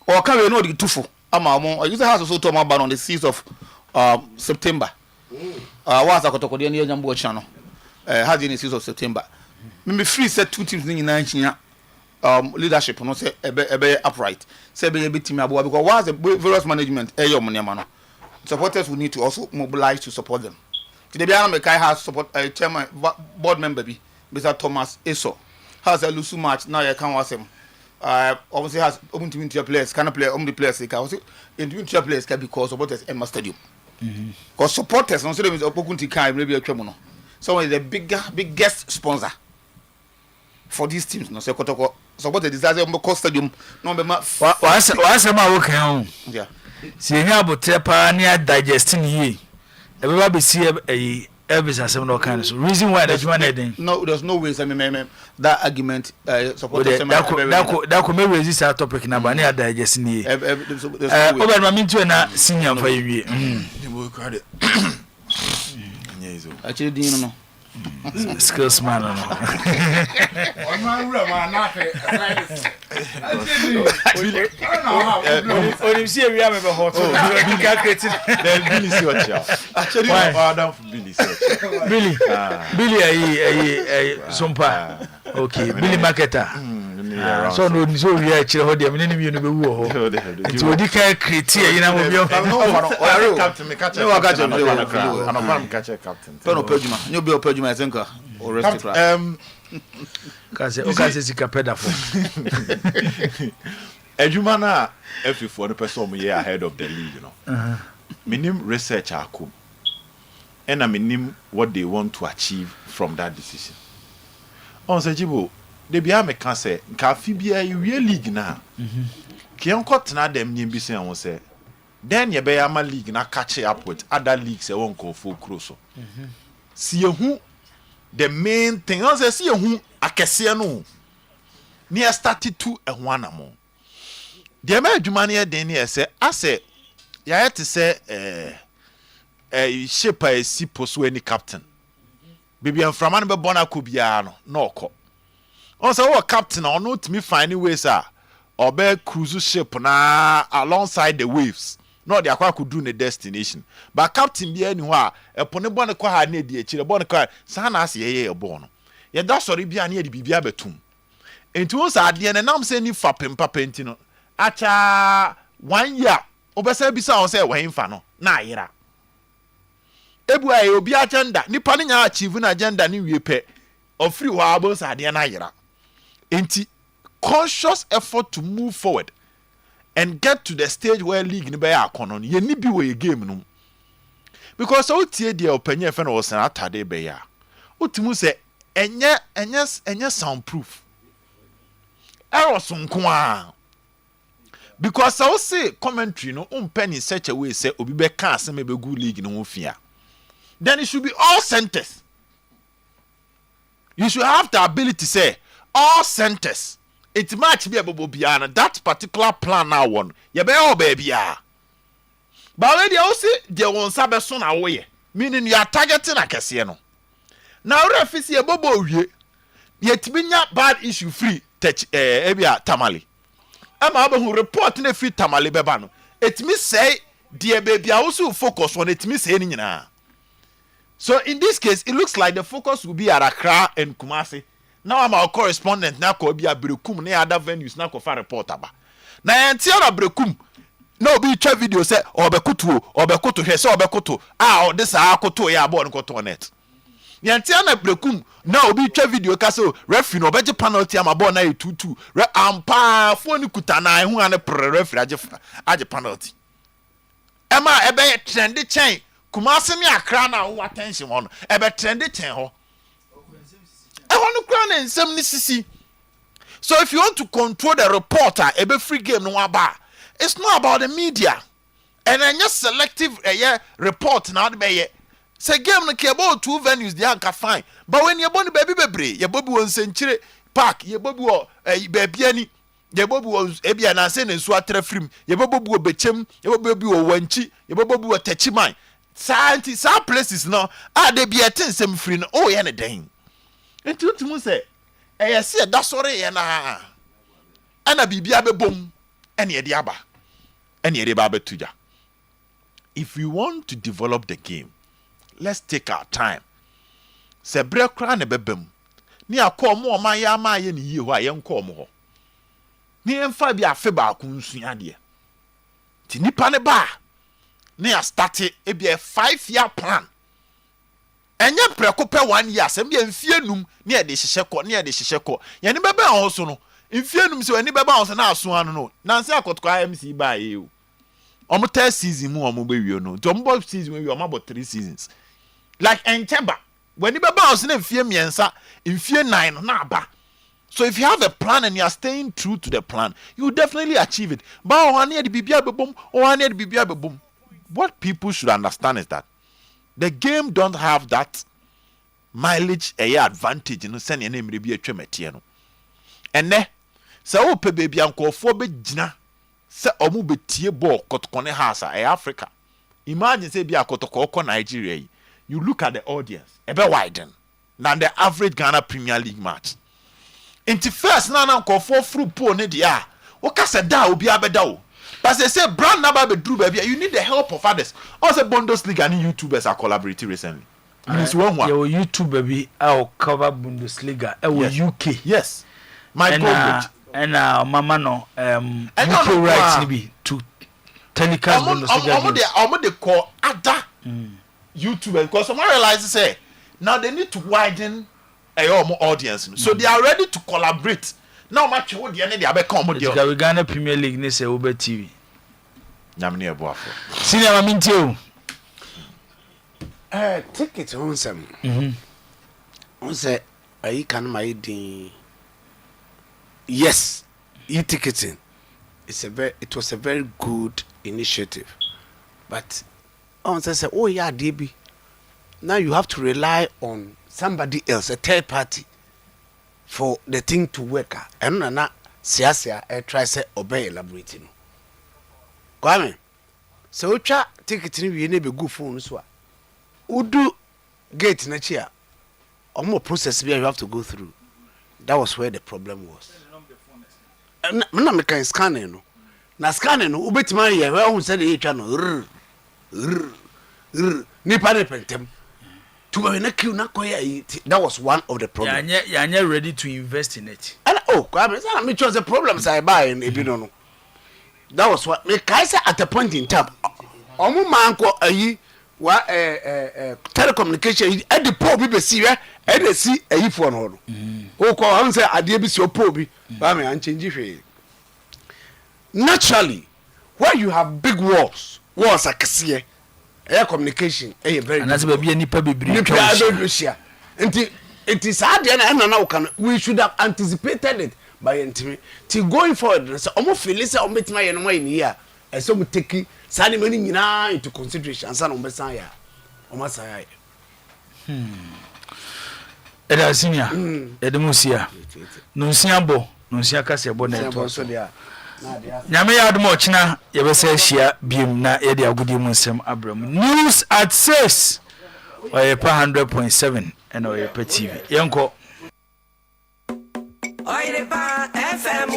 or can we know the tufu ama I use the house so to ban on the 6th of September. Was akotoko dey na nyambo channel had in the 6th of September. Me free set two teams in Nigeria leadership no say ebe upright say be team abo because was the various management no supporters will need to also mobilize to support them. Today Biana Mekai has support chairman board member be Mr. Thomas Eso has a lusu match now you can watch him obviously has open to your players can play the players they can also into your players can because supporters Emma Stadium because supporters no say them is Opokunti kan maybe a tremono so is the biggest sponsor for these teams no say kotoko support the disaster Mboko Stadium no be ma wa ma wo kan yeah see here abotre pa na digesting here e be ba see e asem no kan so reason why that one then no there's no way say me that argument support the that could me resist that topic na ba na digesting here oba ma mintu na senior for you nice. Actually, do you know? Skills man. Billy see we have a hot. Billy see what you. Actually, Billy, Sumpa. Okay, Billy Marketer. So no, so we are actually hold them. Name you no be wo. It will be create. You know, we are. Captain, me catch. No, I got you. I'm a catch captain. Don't Opejuma. You be Opejuma, I think. Kasi sika peda for. Ejuma na every for the person we are ahead of the league, you know. Minim research akum. And I minim what they want to achieve from that decision. On se jibo, they be me can say, nka fi bia you league na. Ki onko na dem nim bi say won say. Then ye be ama league na catch up with other leagues e won ko fo kroso. Si yehu the main thing on say si yehu akese no. Ni started to e ho anamo. The ma adwuma ne den ne say ase ya yet say shape a si poso any captain. Bibi amframa no be bona ko bia no okọ. On say what captain or no to me finding ways or be cruise ship na alongside the waves. No the akwa could do the destination. But captain bia ni ho a epone bona kwa ha na di akire bona kwa sa na ase ye ebo no. Ye da sori bia na ye di bibia betum. Enti won sa ade na nam se ni fapem papa enti no. Acha 1 year obesa bisa on say wen fa no na ayira. Ebu aye obi agenda nipa ne nya achieve na agenda ni wie pe ofri wa abon sa ade na ayira. Enti conscious effort to move forward and get to the stage where league ni be akono ye ni bi we game no. Because o tie de opanye fe na wo san atade be ya. Utimu se enye soundproof. Eroso nko a. Because I will say commentary no penny in such a way say obi be can say maybe good league no fear. Then it should be all centers. You should have the ability to say all centers. It might be able to that particular plan now one. You be all baby ya. But already I say there won sabe so na way. Meaning you are targeting a kese no. Now referee see bobo wie. Yet binya bad issue free touch ebia tamale. Ama who report na free tamale beba no. It me say the baby also focus on it me say ni nyina. So in this case it looks like the focus will be at Accra and Kumasi. Now I'm our correspondent na ko bia Brekum na other venues na ko fa report aba. Na entia na Brekum na obi twa video say obekoto hwe say obekoto this akoto ya abo nko to net. Yantia na Brekum na obi twa video ka say referee no obeje penalty am abo na 2-2 ampa phone kuta na hu ane referee age penalty. Ema ebe trend chain Kumasi mi Accra na wo attention on ebe trend chain ho. So if you want to control the reporter, a free game no aba. It's not about the media. And then just selective report now the say game no care about 2 venues they are fine. But when you born baby, your baby won Century Park, your baby baby any your baby was ebia na say na so atrafrim, your baby wo bechem, your baby wo wanchi, your baby wo techiman. Some places no they be attention free no oh any den. Enti otumu se se da sore ye na ana bibia be bom ene ye de aba ene ye de ba betuja. If we want to develop the game, let's take our time. Se bre kra na bebem ni akọ mo man ya ma ye ni yie ho a ye nkọ mo ho ni emfa bi afe ba ku nsua de ti nipa ne ba ni a start e bi a 5-year plan. Enye preko pe 1 year sem bia mfie num ne de hyehye ko ye ne beba ho so no mfie num se wani beba ho so na aso anu no nanse akotoko MC ba ye o omo 3 season mu omo be wi no to omo season we omo about 3 seasons like encheba wani beba ho so na mfie miensa mfie 9 no na aba. So if you have a plan and you are staying true to the plan, you will definitely achieve it. Ba o ane de bibia bebom o ane de bibia bebom. What people should understand is that the game don't have that mileage advantage no send na emre bi atwametie no ene se wo pe baby ankofo be gina se omu betie ball kotokone house Africa. Imagine say bi akotoko ko Nigeria yi you look at the audience, a bit widen than the average Ghana Premier League match. Into first, na for through poor nedia. What can say da will be a but they say brand number be drew baby. You need the help of others. Also, Bundesliga and YouTubers are collaborating recently. Your YouTube baby, I'll cover Bundesliga. Yes. UK. Yes. My coverage. And Mama no UK rights be to telecast Bundesliga. I'm they call other YouTubers because someone realizes say now they need to widen more audience. So they are ready to collaborate. Now match what the end they have come with the Ghana Premier League ne say Uber TV. Nyamne eboafo. Senior mamintio. Ticket on some. On say I can my din. Yes, e-ticketing. It was a very good initiative. But on say oh yeah, DB. Now you have to rely on somebody else, a third party, for the thing to work. And na I try say obey elaborating. Kwame, so ucha ticketing we ne be good phone so. Udu gate na chia. Omo process you have to go through. That was where the problem was. Na me kan scanning no. Na scanning no ubetima ye where who said e twa no. Nipa ne pentem. That was one of the problems. Yeah, you're ready to invest in it. And I chose the problems I buy in Ebino. That was what me say at a point in time. Omo manko ayi wa telecommunication at the poor people see where they see ayi for no. O ko am say ade bi si opo bi ba me an change hwe. Naturally, where you have big walls akese air communication very and that's baby nipa bebre it is hard and we should have anticipated it by entry till going forward so almost feel say o metima ye no in here and so we take sani many nyina into consideration and san obesan ya o masaya eda senior edemusia no nsiabo no nsia kase bo na to so dia nyame ya admo china yebese ahia biem na ye de agudi mu nsem abram news at 6 Oyerepa 100.7 and Oyerepa TV yenko Oyerepa FM